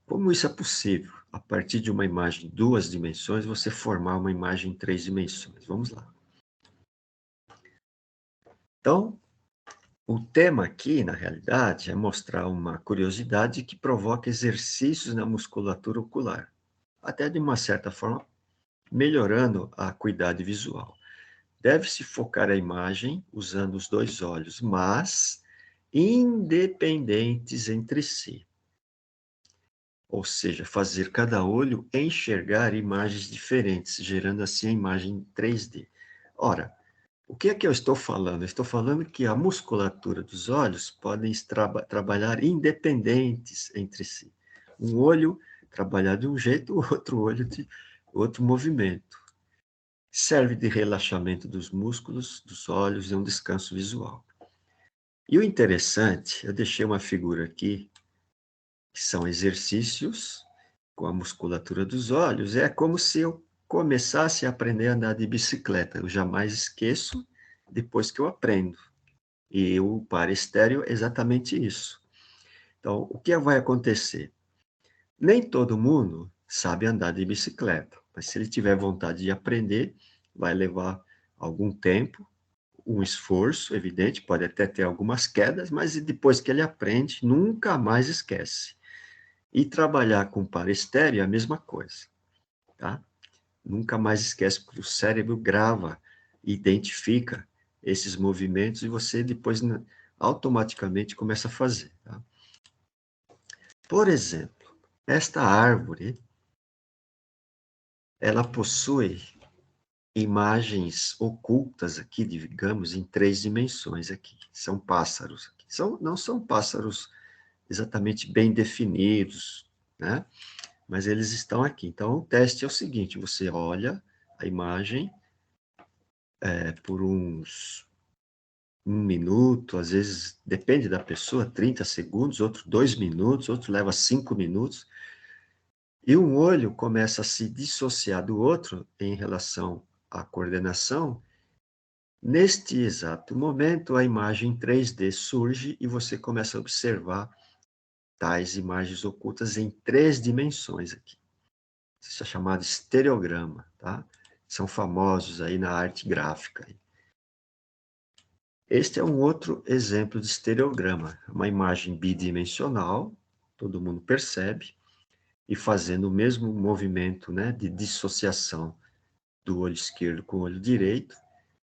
Como isso é possível? A partir de uma imagem em 2 dimensões, você formar uma imagem em 3 dimensões. Vamos lá. Então, o tema aqui, na realidade, é mostrar uma curiosidade que provoca exercícios na musculatura ocular, até de uma certa forma melhorando a acuidade visual. Deve-se focar a imagem usando os 2 olhos, mas independentes entre si. Ou seja, fazer cada olho enxergar imagens diferentes, gerando assim a imagem 3D. Ora, o que é que eu estou falando? Eu estou falando que a musculatura dos olhos podem trabalhar independentes entre si. Um olho trabalhar de um jeito, o outro olho de outro movimento. Serve de relaxamento dos músculos, dos olhos e um descanso visual. E o interessante, eu deixei uma figura aqui, que são exercícios com a musculatura dos olhos. É como se eu começasse a aprender a andar de bicicleta. Eu jamais esqueço depois que eu aprendo. E o par estéreo é exatamente isso. Então, o que vai acontecer? Nem todo mundo sabe andar de bicicleta, mas se ele tiver vontade de aprender, vai levar algum tempo, um esforço, evidente, pode até ter algumas quedas, mas depois que ele aprende, nunca mais esquece. E trabalhar com par estéreo é a mesma coisa, tá? Nunca mais esquece, porque o cérebro grava, identifica esses movimentos e você depois automaticamente começa a fazer, tá? Por exemplo, esta árvore, ela possui imagens ocultas aqui, digamos, em 3 dimensões aqui. São pássaros. Não são pássaros exatamente bem definidos, né? Mas eles estão aqui. Então, o teste é o seguinte, você olha a imagem por uns 1 minuto, às vezes, depende da pessoa, 30 segundos, outro 2 minutos, outro leva 5 minutos, e um olho começa a se dissociar do outro em relação à coordenação. Neste exato momento, a imagem 3D surge e você começa a observar tais imagens ocultas em 3 dimensões aqui. Isso é chamado estereograma, tá? São famosos aí na arte gráfica. Este é um outro exemplo de estereograma, uma imagem bidimensional, todo mundo percebe, e fazendo o mesmo movimento, né, de dissociação do olho esquerdo com o olho direito,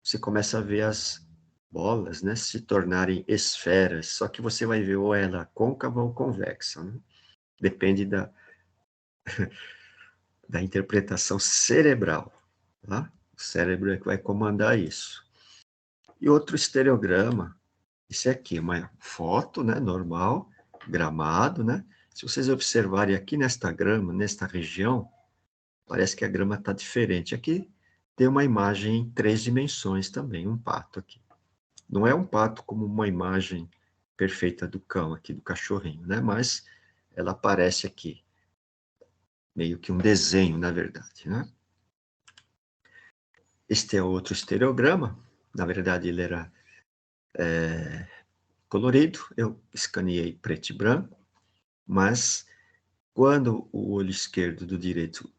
você começa a ver as bolas, né, se tornarem esferas, só que você vai ver ou ela côncava ou convexa, né? Depende da interpretação cerebral, tá? O cérebro é que vai comandar isso. E outro estereograma, esse aqui, uma foto, né, normal, gramado, né? Se vocês observarem aqui nesta grama, nesta região, parece que a grama está diferente. Aqui tem uma imagem em 3 dimensões também, um pato aqui. Não é um pato como uma imagem perfeita do cão aqui, do cachorrinho, né? Mas ela aparece aqui, meio que um desenho, na verdade, né? Este é outro estereograma. Na verdade, ele era colorido. Eu escaneei preto e branco, mas quando o olho esquerdo do direito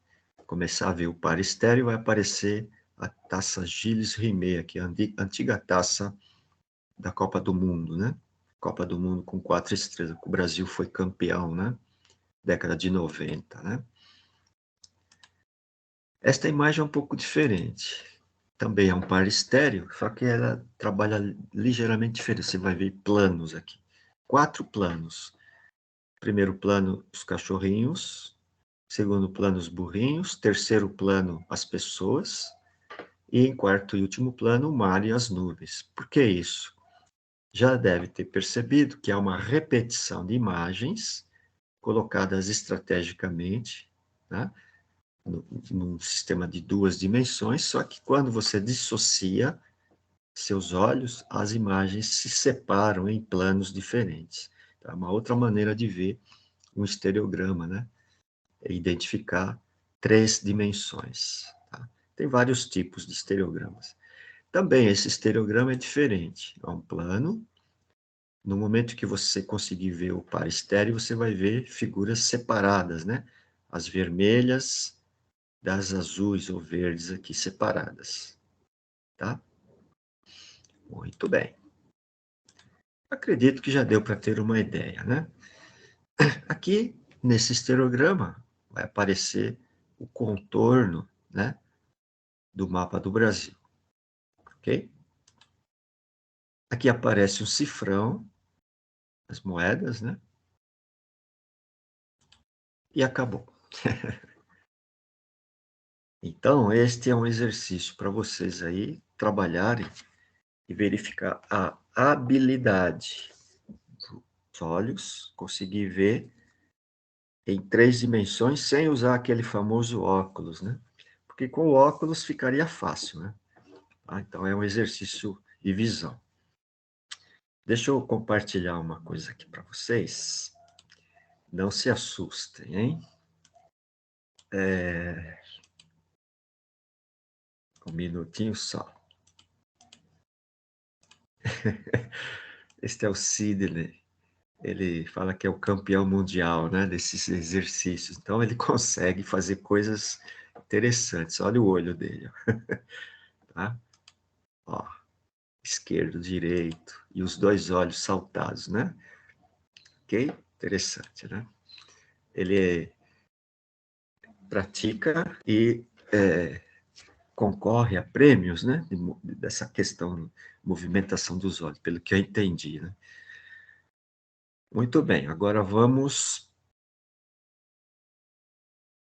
começar a ver o par estéreo, vai aparecer a taça Gilles Rimet, que é a antiga taça da Copa do Mundo, né? Copa do Mundo com 4 estrelas, o Brasil foi campeão, né? Década de 90, né? Esta imagem é um pouco diferente. também é um par estéreo, só que ela trabalha ligeiramente diferente. Você vai ver planos aqui. 4 planos. Primeiro plano, os cachorrinhos. Segundo plano, os burrinhos. Terceiro plano, as pessoas. E em quarto e último plano, o mar e as nuvens. Por que isso? Já deve ter percebido que há uma repetição de imagens colocadas estrategicamente, né? Num sistema de 2 dimensões, só que quando você dissocia seus olhos, as imagens se separam em planos diferentes. É uma outra maneira de ver um estereograma, né? É identificar 3 dimensões. Tá? Tem vários tipos de estereogramas. Também esse estereograma é diferente. É um plano. No momento que você conseguir ver o par estéreo, você vai ver figuras separadas, né? As vermelhas das azuis ou verdes aqui separadas, tá? Muito bem. Acredito que já deu para ter uma ideia, né? Aqui, nesse estereograma, vai aparecer o contorno, né, do mapa do Brasil, ok? Aqui aparece um cifrão, as moedas, né? E acabou. Então, este é um exercício para vocês aí trabalharem e verificar a habilidade dos olhos, conseguir ver em 3 dimensões sem usar aquele famoso óculos, né? Porque com o óculos ficaria fácil, né? Então, é um exercício de visão. Deixa eu compartilhar uma coisa aqui para vocês. Não se assustem, hein? Um minutinho só. Este é o Sidney. Ele fala que é o campeão mundial, né, desses exercícios. Então, ele consegue fazer coisas interessantes. Olha o olho dele, tá? Ó, esquerdo, direito, e os 2 olhos saltados, né? Ok? Interessante, né? Ele pratica e concorre a prêmios, né? Dessa questão de movimentação dos olhos, pelo que eu entendi, né? Muito bem, agora vamos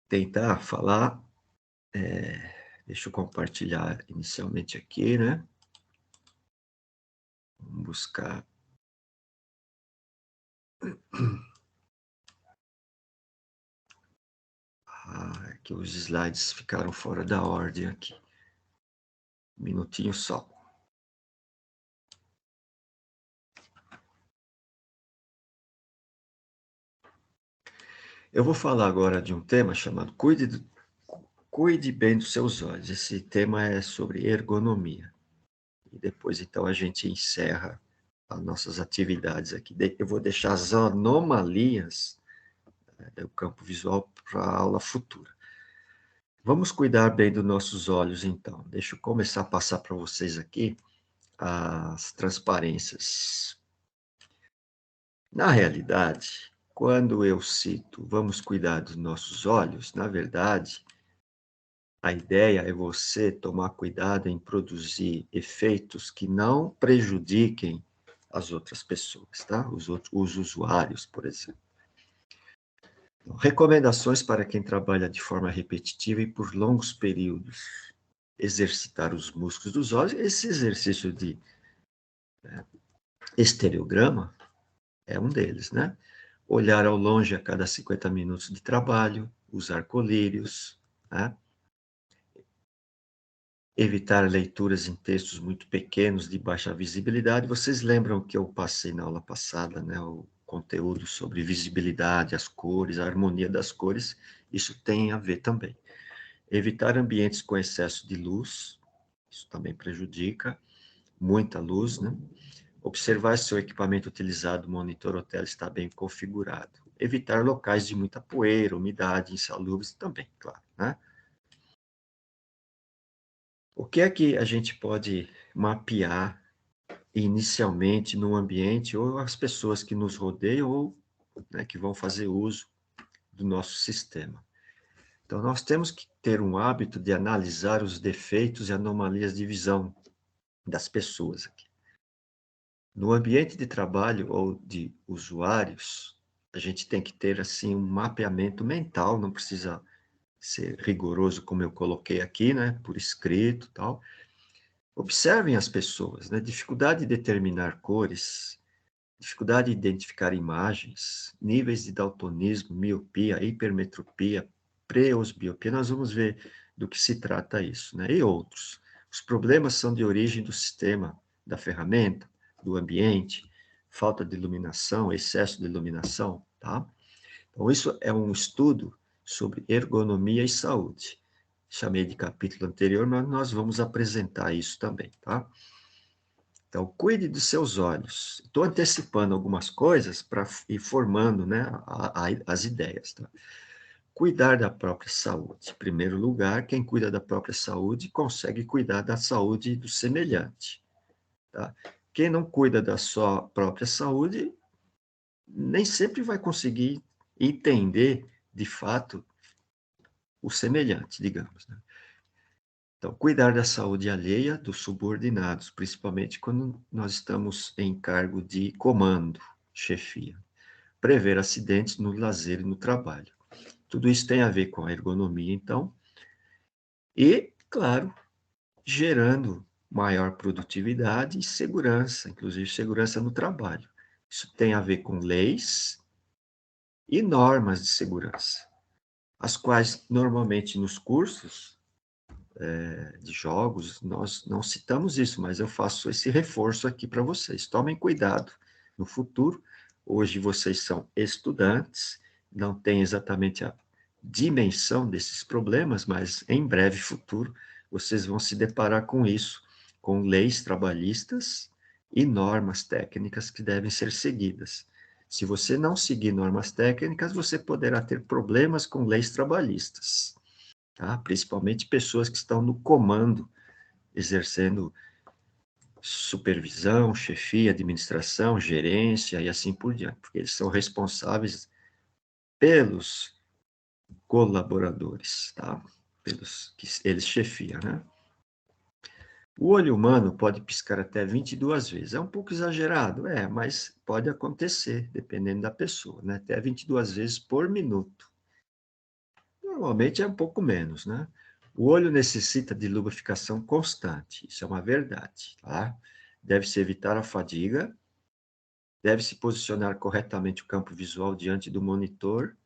tentar falar. Deixa eu compartilhar inicialmente aqui, né? Vamos buscar. Que os slides ficaram fora da ordem aqui. Um minutinho só. Eu vou falar agora de um tema chamado Cuide bem dos seus olhos. Esse tema é sobre ergonomia. E depois, então, a gente encerra as nossas atividades aqui. Eu vou deixar as anomalias do campo visual para a aula futura. Vamos cuidar bem dos nossos olhos, então. Deixa eu começar a passar para vocês aqui as transparências. Na realidade, quando eu cito vamos cuidar dos nossos olhos, na verdade, a ideia é você tomar cuidado em produzir efeitos que não prejudiquem as outras pessoas, tá? Os usuários, por exemplo. Então, recomendações para quem trabalha de forma repetitiva e por longos períodos. Exercitar os músculos dos olhos. Esse exercício de estereograma é um deles, né? Olhar ao longe a cada 50 minutos de trabalho, usar colírios, né? Evitar leituras em textos muito pequenos de baixa visibilidade. Vocês lembram que eu passei na aula passada, né, o conteúdo sobre visibilidade, as cores, a harmonia das cores, isso tem a ver também. Evitar ambientes com excesso de luz, isso também prejudica, muita luz, né? Observar se o equipamento utilizado, monitor ou tela, está bem configurado. Evitar locais de muita poeira, umidade, insalubres também, claro, né? O que é que a gente pode mapear inicialmente no ambiente ou as pessoas que nos rodeiam ou, né, que vão fazer uso do nosso sistema? Então, nós temos que ter um hábito de analisar os defeitos e anomalias de visão das pessoas aqui. No ambiente de trabalho ou de usuários, a gente tem que ter, assim, um mapeamento mental, não precisa ser rigoroso como eu coloquei aqui, né, por escrito, tal. Observem as pessoas, né, dificuldade de determinar cores, dificuldade de identificar imagens, níveis de daltonismo, miopia, hipermetropia, presbiopia, nós vamos ver do que se trata isso, né? E outros. Os problemas são de origem do sistema, da ferramenta, do ambiente, falta de iluminação, excesso de iluminação, tá? Então, isso é um estudo sobre ergonomia e saúde. Chamei de capítulo anterior, mas nós vamos apresentar isso também, tá? Então, cuide dos seus olhos. Estou antecipando algumas coisas para ir formando, né, as ideias. Tá? Cuidar da própria saúde. Em primeiro lugar, quem cuida da própria saúde consegue cuidar da saúde do semelhante. Tá? Quem não cuida da sua própria saúde nem sempre vai conseguir entender, de fato, o semelhante, digamos. Né? Então, cuidar da saúde alheia dos subordinados, principalmente quando nós estamos em cargo de comando, chefia. Prever acidentes no lazer e no trabalho. Tudo isso tem a ver com a ergonomia, então, e, claro, gerando maior produtividade e segurança, inclusive segurança no trabalho. Isso tem a ver com leis e normas de segurança, as quais, normalmente, nos cursos de jogos, nós não citamos isso, mas eu faço esse reforço aqui para vocês. Tomem cuidado no futuro. Hoje vocês são estudantes, não têm exatamente a dimensão desses problemas, mas em breve futuro vocês vão se deparar com isso, com leis trabalhistas e normas técnicas que devem ser seguidas. Se você não seguir normas técnicas, você poderá ter problemas com leis trabalhistas. Tá? Principalmente pessoas que estão no comando, exercendo supervisão, chefia, administração, gerência e assim por diante, porque eles são responsáveis pelos colaboradores, tá? Pelos que eles chefiam, né? O olho humano pode piscar até 22 vezes. É um pouco exagerado, mas pode acontecer, dependendo da pessoa, né? Até 22 vezes por minuto. Normalmente é um pouco menos, né? O olho necessita de lubrificação constante, isso é uma verdade, tá? Deve-se evitar a fadiga, deve-se posicionar corretamente o campo visual diante do monitor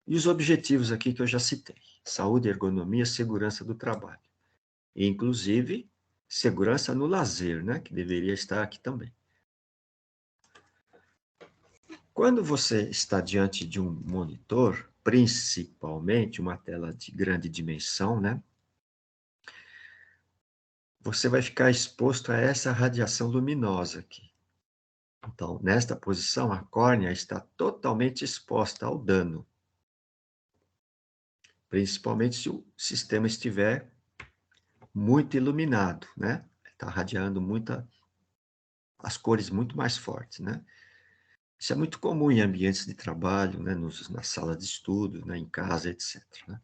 e os objetivos aqui que eu já citei: saúde, ergonomia, segurança do trabalho. E, inclusive, segurança no lazer, né? Que deveria estar aqui também. Quando você está diante de um monitor, principalmente uma tela de grande dimensão, né? Você vai ficar exposto a essa radiação luminosa aqui. Então, nesta posição, a córnea está totalmente exposta ao dano, principalmente se o sistema estiver muito iluminado, né? Está radiando as cores muito mais fortes, né? Isso é muito comum em ambientes de trabalho, né? Na sala de estudo, né? Em casa, etc. Né?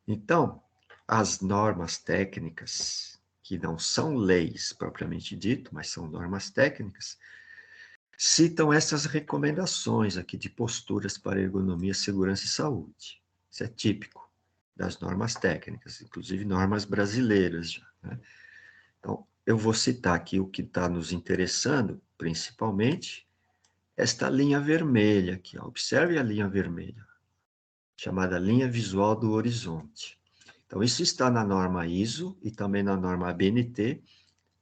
Então, as normas técnicas, que não são leis propriamente dito, mas são normas técnicas, citam essas recomendações aqui de posturas para ergonomia, segurança e saúde. Isso é típico das normas técnicas, inclusive normas brasileiras já, né? Então, eu vou citar aqui o que está nos interessando, principalmente, esta linha vermelha aqui. Ó. Observe a linha vermelha, chamada linha visual do horizonte. Então, isso está na norma ISO e também na norma ABNT,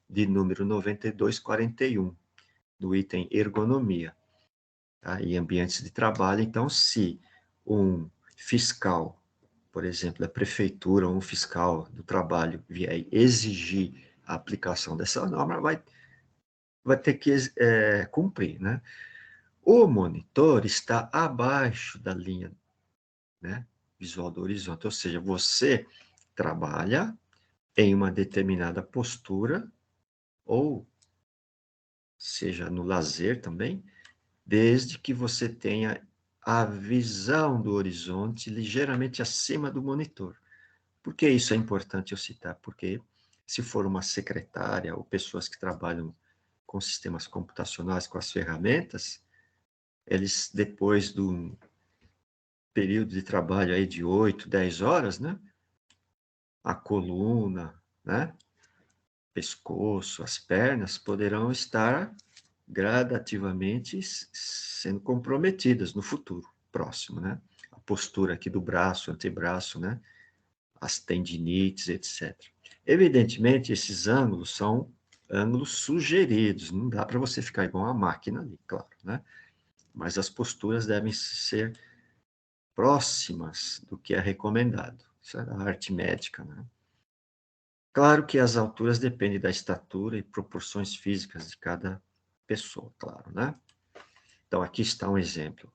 de número 9241, do item ergonomia. Tá? E ambientes de trabalho. Então, se um fiscal, por exemplo, da prefeitura ou um fiscal do trabalho vier exigir a aplicação dessa norma, vai ter que cumprir, né? O monitor está abaixo da linha, né, visual do horizonte, ou seja, você trabalha em uma determinada postura, ou seja, no lazer também, desde que você tenha a visão do horizonte ligeiramente acima do monitor. Por que isso é importante eu citar? Porque se for uma secretária ou pessoas que trabalham com sistemas computacionais, com as ferramentas, eles, depois do período de trabalho aí de 8, 10 horas, né? A coluna, né? Pescoço, as pernas poderão estar gradativamente sendo comprometidas no futuro próximo, né? A postura aqui do braço, antebraço, né? As tendinites, etc. Evidentemente, esses ângulos são ângulos sugeridos, não dá para você ficar igual uma máquina ali, claro, né? Mas as posturas devem ser próximas do que é recomendado. Isso é a arte médica, né? Claro que as alturas dependem da estatura e proporções físicas de cada pessoa, claro, né? Então, aqui está um exemplo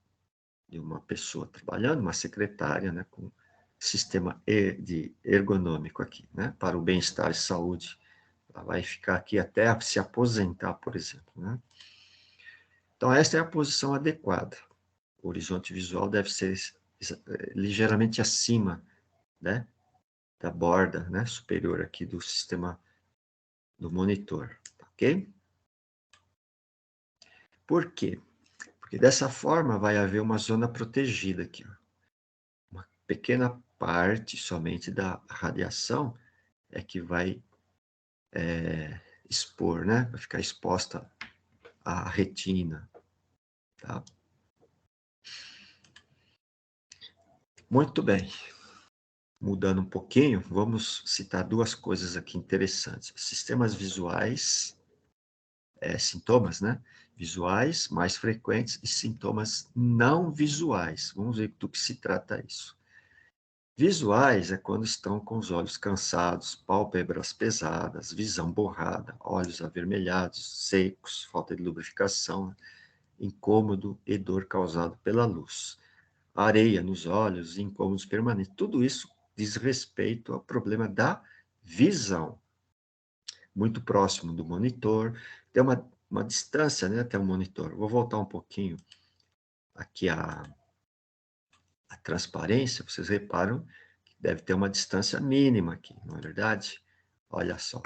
de uma pessoa trabalhando, uma secretária, né, com sistema de ergonômico aqui, né, para o bem-estar e saúde. Ela vai ficar aqui até se aposentar, por exemplo, né? Então, esta é a posição adequada. O horizonte visual deve ser ligeiramente acima, né, da borda, né, superior aqui do sistema do monitor, ok? Por quê? Porque dessa forma vai haver uma zona protegida aqui, ó. Uma pequena parte somente da radiação é que vai expor, né? Vai ficar exposta à retina, tá? Muito bem. Mudando um pouquinho, vamos citar duas coisas aqui interessantes. Sistemas visuais, sintomas, né? Visuais mais frequentes e sintomas não visuais. Vamos ver do que se trata isso. Visuais é quando estão com os olhos cansados, pálpebras pesadas, visão borrada, olhos avermelhados, secos, falta de lubrificação, incômodo e dor causado pela luz. Areia nos olhos, incômodos permanentes. Tudo isso diz respeito ao problema da visão. Muito próximo do monitor, tem uma distância, né, até o monitor. Vou voltar um pouquinho aqui a transparência, vocês reparam que deve ter uma distância mínima aqui, não é verdade? Olha só,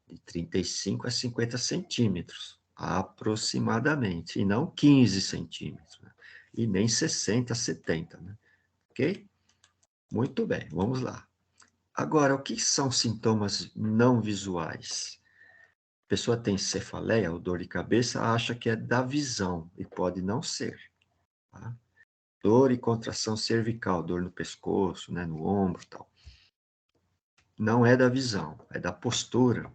de 35 a 50 centímetros, aproximadamente, e não 15 centímetros, né? E nem 60 a 70, né? Ok? Muito bem, vamos lá. Agora, o que são sintomas não visuais? A pessoa tem cefaleia ou dor de cabeça, acha que é da visão, e pode não ser, tá? Dor e contração cervical, dor no pescoço, né, no ombro e tal. Não é da visão, é da postura.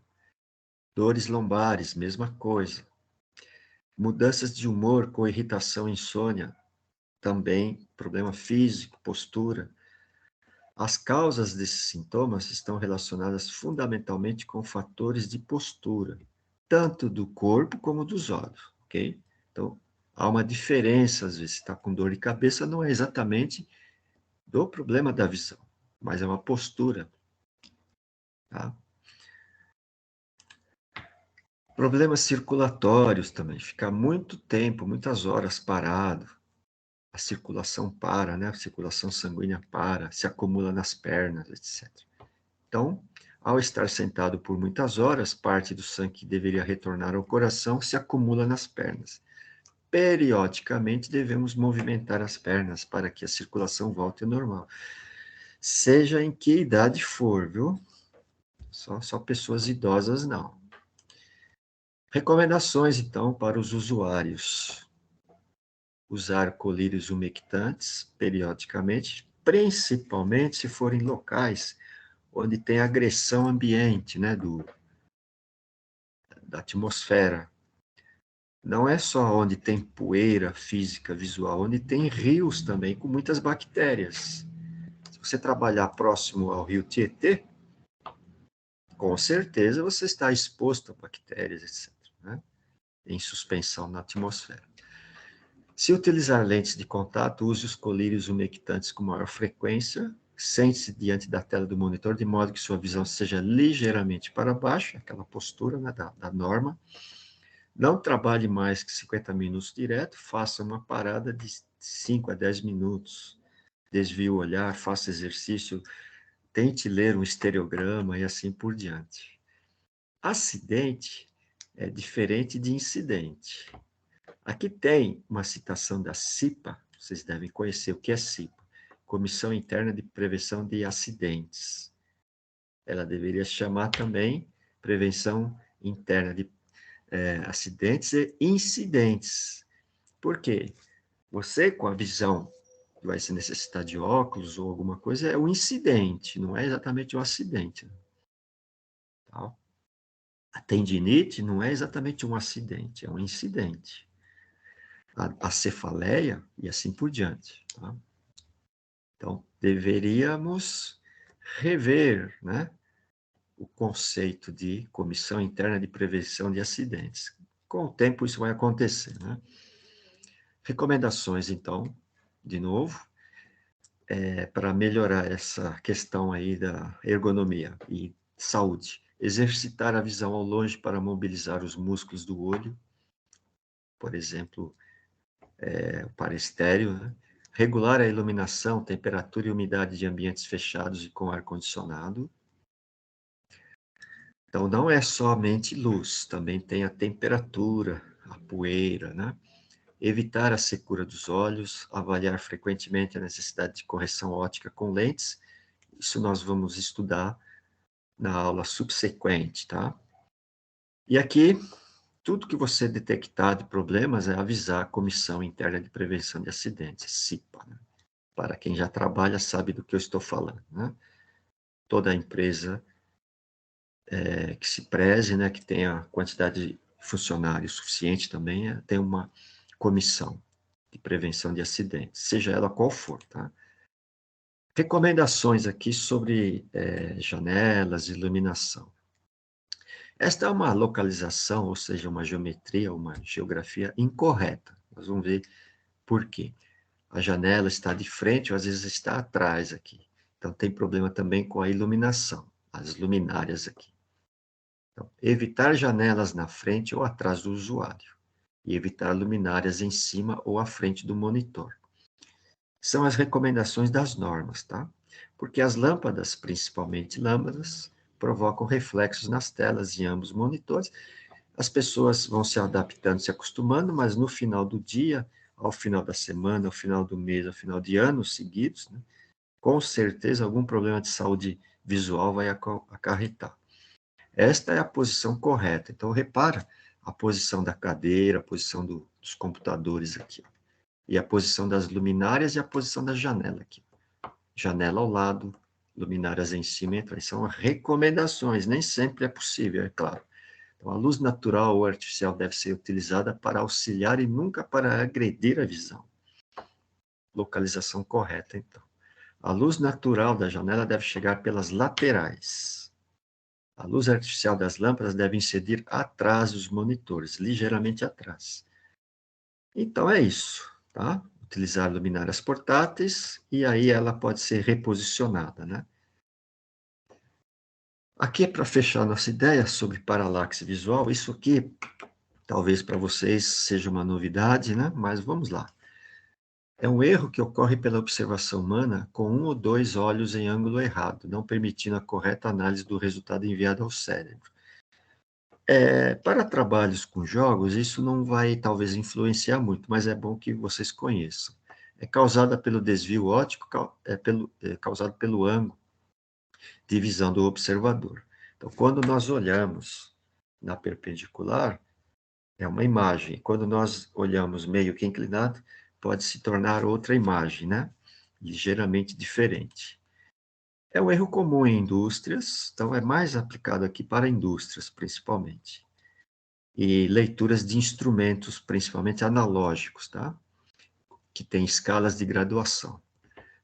Dores lombares, mesma coisa. Mudanças de humor com irritação e insônia, também problema físico, postura. As causas desses sintomas estão relacionadas fundamentalmente com fatores de postura, tanto do corpo como dos olhos, ok? Então, há uma diferença, às vezes, está com dor de cabeça, não é exatamente do problema da visão, mas é uma postura, tá? Problemas circulatórios também, ficar muito tempo, muitas horas parado, a circulação para, né? A circulação sanguínea para, se acumula nas pernas, etc. Então, ao estar sentado por muitas horas, parte do sangue que deveria retornar ao coração se acumula nas pernas. Periodicamente devemos movimentar as pernas para que a circulação volte ao normal. Seja em que idade for, viu? Só pessoas idosas não. Recomendações, então, para os usuários. Usar colírios umectantes periodicamente, principalmente se forem locais onde tem agressão ambiente, né, da atmosfera. Não é só onde tem poeira física, visual, onde tem rios também com muitas bactérias. Se você trabalhar próximo ao rio Tietê, com certeza você está exposto a bactérias, etc., né, em suspensão na atmosfera. Se utilizar lentes de contato, use os colírios umectantes com maior frequência, sente-se diante da tela do monitor, de modo que sua visão seja ligeiramente para baixo, aquela postura, né, da norma. Não trabalhe mais que 50 minutos direto, faça uma parada de 5 a 10 minutos. Desvie o olhar, faça exercício, tente ler um estereograma e assim por diante. Acidente é diferente de incidente. Aqui tem uma citação da CIPA, vocês devem conhecer o que é CIPA, Comissão Interna de Prevenção de Acidentes. Ela deveria chamar também Prevenção Interna de Acidentes e Incidentes. Por quê? Você, com a visão que vai se necessitar de óculos ou alguma coisa, é um incidente, não é exatamente um acidente. Tá? A tendinite não é exatamente um acidente, é um incidente. A cefaleia e assim por diante. Tá? Então, deveríamos rever, né, o conceito de Comissão Interna de Prevenção de Acidentes. Com o tempo, isso vai acontecer. Né? Recomendações, então, de novo, para melhorar essa questão aí da ergonomia e saúde. Exercitar a visão ao longe para mobilizar os músculos do olho, por exemplo, o parestéreo, né? Regular a iluminação, temperatura e umidade de ambientes fechados e com ar-condicionado. Então, não é somente luz, também tem a temperatura, a poeira, né? Evitar a secura dos olhos, avaliar frequentemente a necessidade de correção óptica com lentes. Isso nós vamos estudar na aula subsequente, tá? E aqui, tudo que você detectar de problemas é avisar a Comissão Interna de Prevenção de Acidentes, CIPA, né? Para quem já trabalha sabe do que eu estou falando, né? Toda empresa que se preze, né, que tenha quantidade de funcionários suficiente também, tem uma comissão de prevenção de acidentes, seja ela qual for, tá? Recomendações aqui sobre janelas, iluminação. Esta é uma localização, ou seja, uma geometria, uma geografia incorreta. Nós vamos ver por quê. A janela está de frente ou às vezes está atrás aqui. Então, tem problema também com a iluminação, as luminárias aqui. Então, evitar janelas na frente ou atrás do usuário. E evitar luminárias em cima ou à frente do monitor. São as recomendações das normas, tá? Porque as lâmpadas, principalmente lâmpadas, provocam reflexos nas telas de ambos os monitores. As pessoas vão se adaptando, se acostumando, mas no final do dia, ao final da semana, ao final do mês, ao final de anos seguidos, né, com certeza algum problema de saúde visual vai acarretar. Esta é a posição correta. Então, repara a posição da cadeira, a posição dos computadores aqui. E a posição das luminárias e a posição da janela aqui. Janela ao lado, luminárias em cima e atrás. São recomendações, nem sempre é possível, é claro. Então, a luz natural ou artificial deve ser utilizada para auxiliar e nunca para agredir a visão. Localização correta, então. A luz natural da janela deve chegar pelas laterais. A luz artificial das lâmpadas deve incidir atrás dos monitores, ligeiramente atrás. Então, é isso, tá? Utilizar luminárias portáteis e aí ela pode ser reposicionada, né? Aqui é para fechar nossa ideia sobre paralaxe visual. Isso aqui, talvez para vocês seja uma novidade, né? Mas vamos lá. É um erro que ocorre pela observação humana com um ou dois olhos em ângulo errado, não permitindo a correta análise do resultado enviado ao cérebro. Para trabalhos com jogos, isso não vai talvez influenciar muito, mas é bom que vocês conheçam. É causada pelo desvio óptico, causado pelo ângulo de visão do observador. Então, quando nós olhamos na perpendicular, é uma imagem. Quando nós olhamos meio que inclinado, pode se tornar outra imagem, né? Ligeiramente diferente. É um erro comum em indústrias, então é mais aplicado aqui para indústrias, principalmente. E leituras de instrumentos, principalmente analógicos, tá? Que tem escalas de graduação.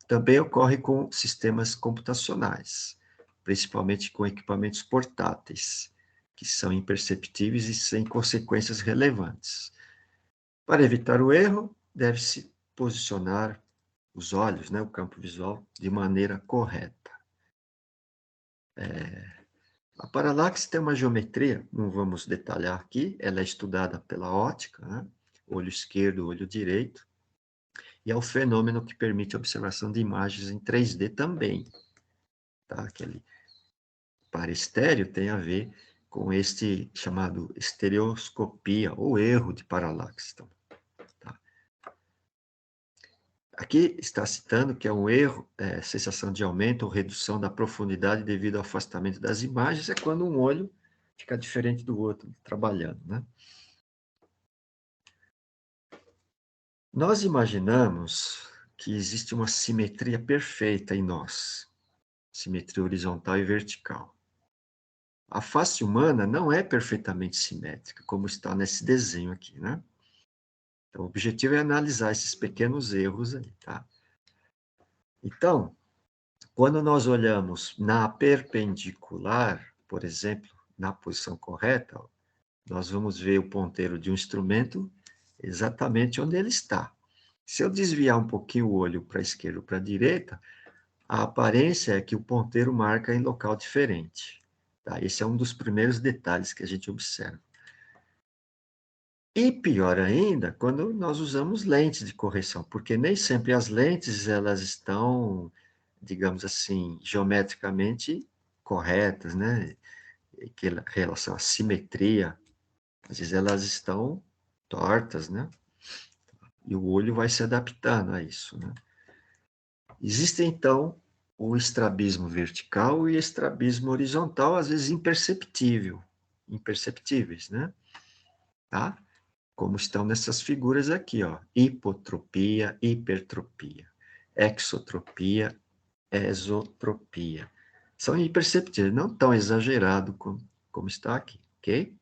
Também ocorre com sistemas computacionais, principalmente com equipamentos portáteis, que são imperceptíveis e sem consequências relevantes. Para evitar o erro, deve-se posicionar os olhos, né, o campo visual, de maneira correta. A paralaxe tem uma geometria, não vamos detalhar aqui, ela é estudada pela ótica, né? Olho esquerdo, olho direito, e é o fenômeno que permite a observação de imagens em 3D também. Tá? Aquele para estéreo tem a ver com este chamado estereoscopia, ou erro de paralaxe. Então, tá? Aqui está citando que é um erro, sensação de aumento ou redução da profundidade devido ao afastamento das imagens, é quando um olho fica diferente do outro, trabalhando, né? Nós imaginamos que existe uma simetria perfeita em nós, simetria horizontal e vertical. A face humana não é perfeitamente simétrica, como está nesse desenho aqui, né? Então, o objetivo é analisar esses pequenos erros aí, tá? Então, quando nós olhamos na perpendicular, por exemplo, na posição correta, nós vamos ver o ponteiro de um instrumento exatamente onde ele está. Se eu desviar um pouquinho o olho para a esquerda ou para a direita, a aparência é que o ponteiro marca em local diferente. Tá? Esse é um dos primeiros detalhes que a gente observa. E pior ainda, quando nós usamos lentes de correção, porque nem sempre as lentes elas estão, digamos assim, geometricamente corretas, né? Que em relação à simetria, às vezes elas estão tortas, né? E o olho vai se adaptando a isso, né? Existe, então, o estrabismo vertical e estrabismo horizontal, às vezes imperceptíveis, né? Tá? Como estão nessas figuras aqui, ó. Hipotropia, hipertropia, exotropia, esotropia. São imperceptíveis, não tão exagerado como está aqui, ok?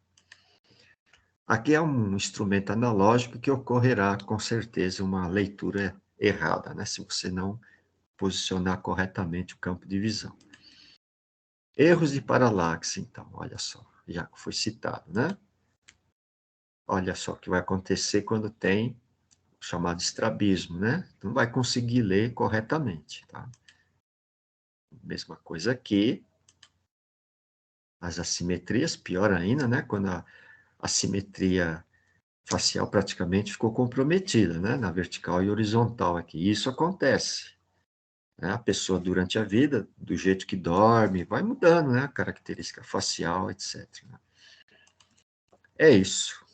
Aqui é um instrumento analógico que ocorrerá, com certeza, uma leitura errada, né? Se você não posicionar corretamente o campo de visão. Erros de paralaxe, então, olha só, já foi citado, né? Olha só o que vai acontecer quando tem o chamado estrabismo, né? Não vai conseguir ler corretamente, tá? Mesma coisa aqui, as assimetrias, pior ainda, né? Quando a simetria facial praticamente ficou comprometida, né? Na vertical e horizontal aqui. Isso acontece. Né? A pessoa, durante a vida, do jeito que dorme, vai mudando, né? A característica facial, etc. É isso.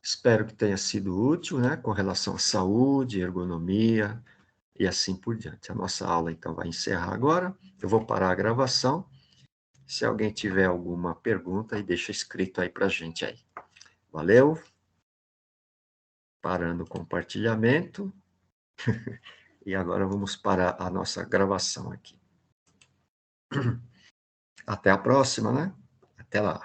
Espero que tenha sido útil, né? Com relação à saúde, ergonomia e assim por diante. A nossa aula, então, vai encerrar agora. Eu vou parar a gravação. Se alguém tiver alguma pergunta, aí deixa escrito aí para a gente aí. Valeu. Parando o compartilhamento. E agora vamos para a nossa gravação aqui. Até a próxima, né? Até lá.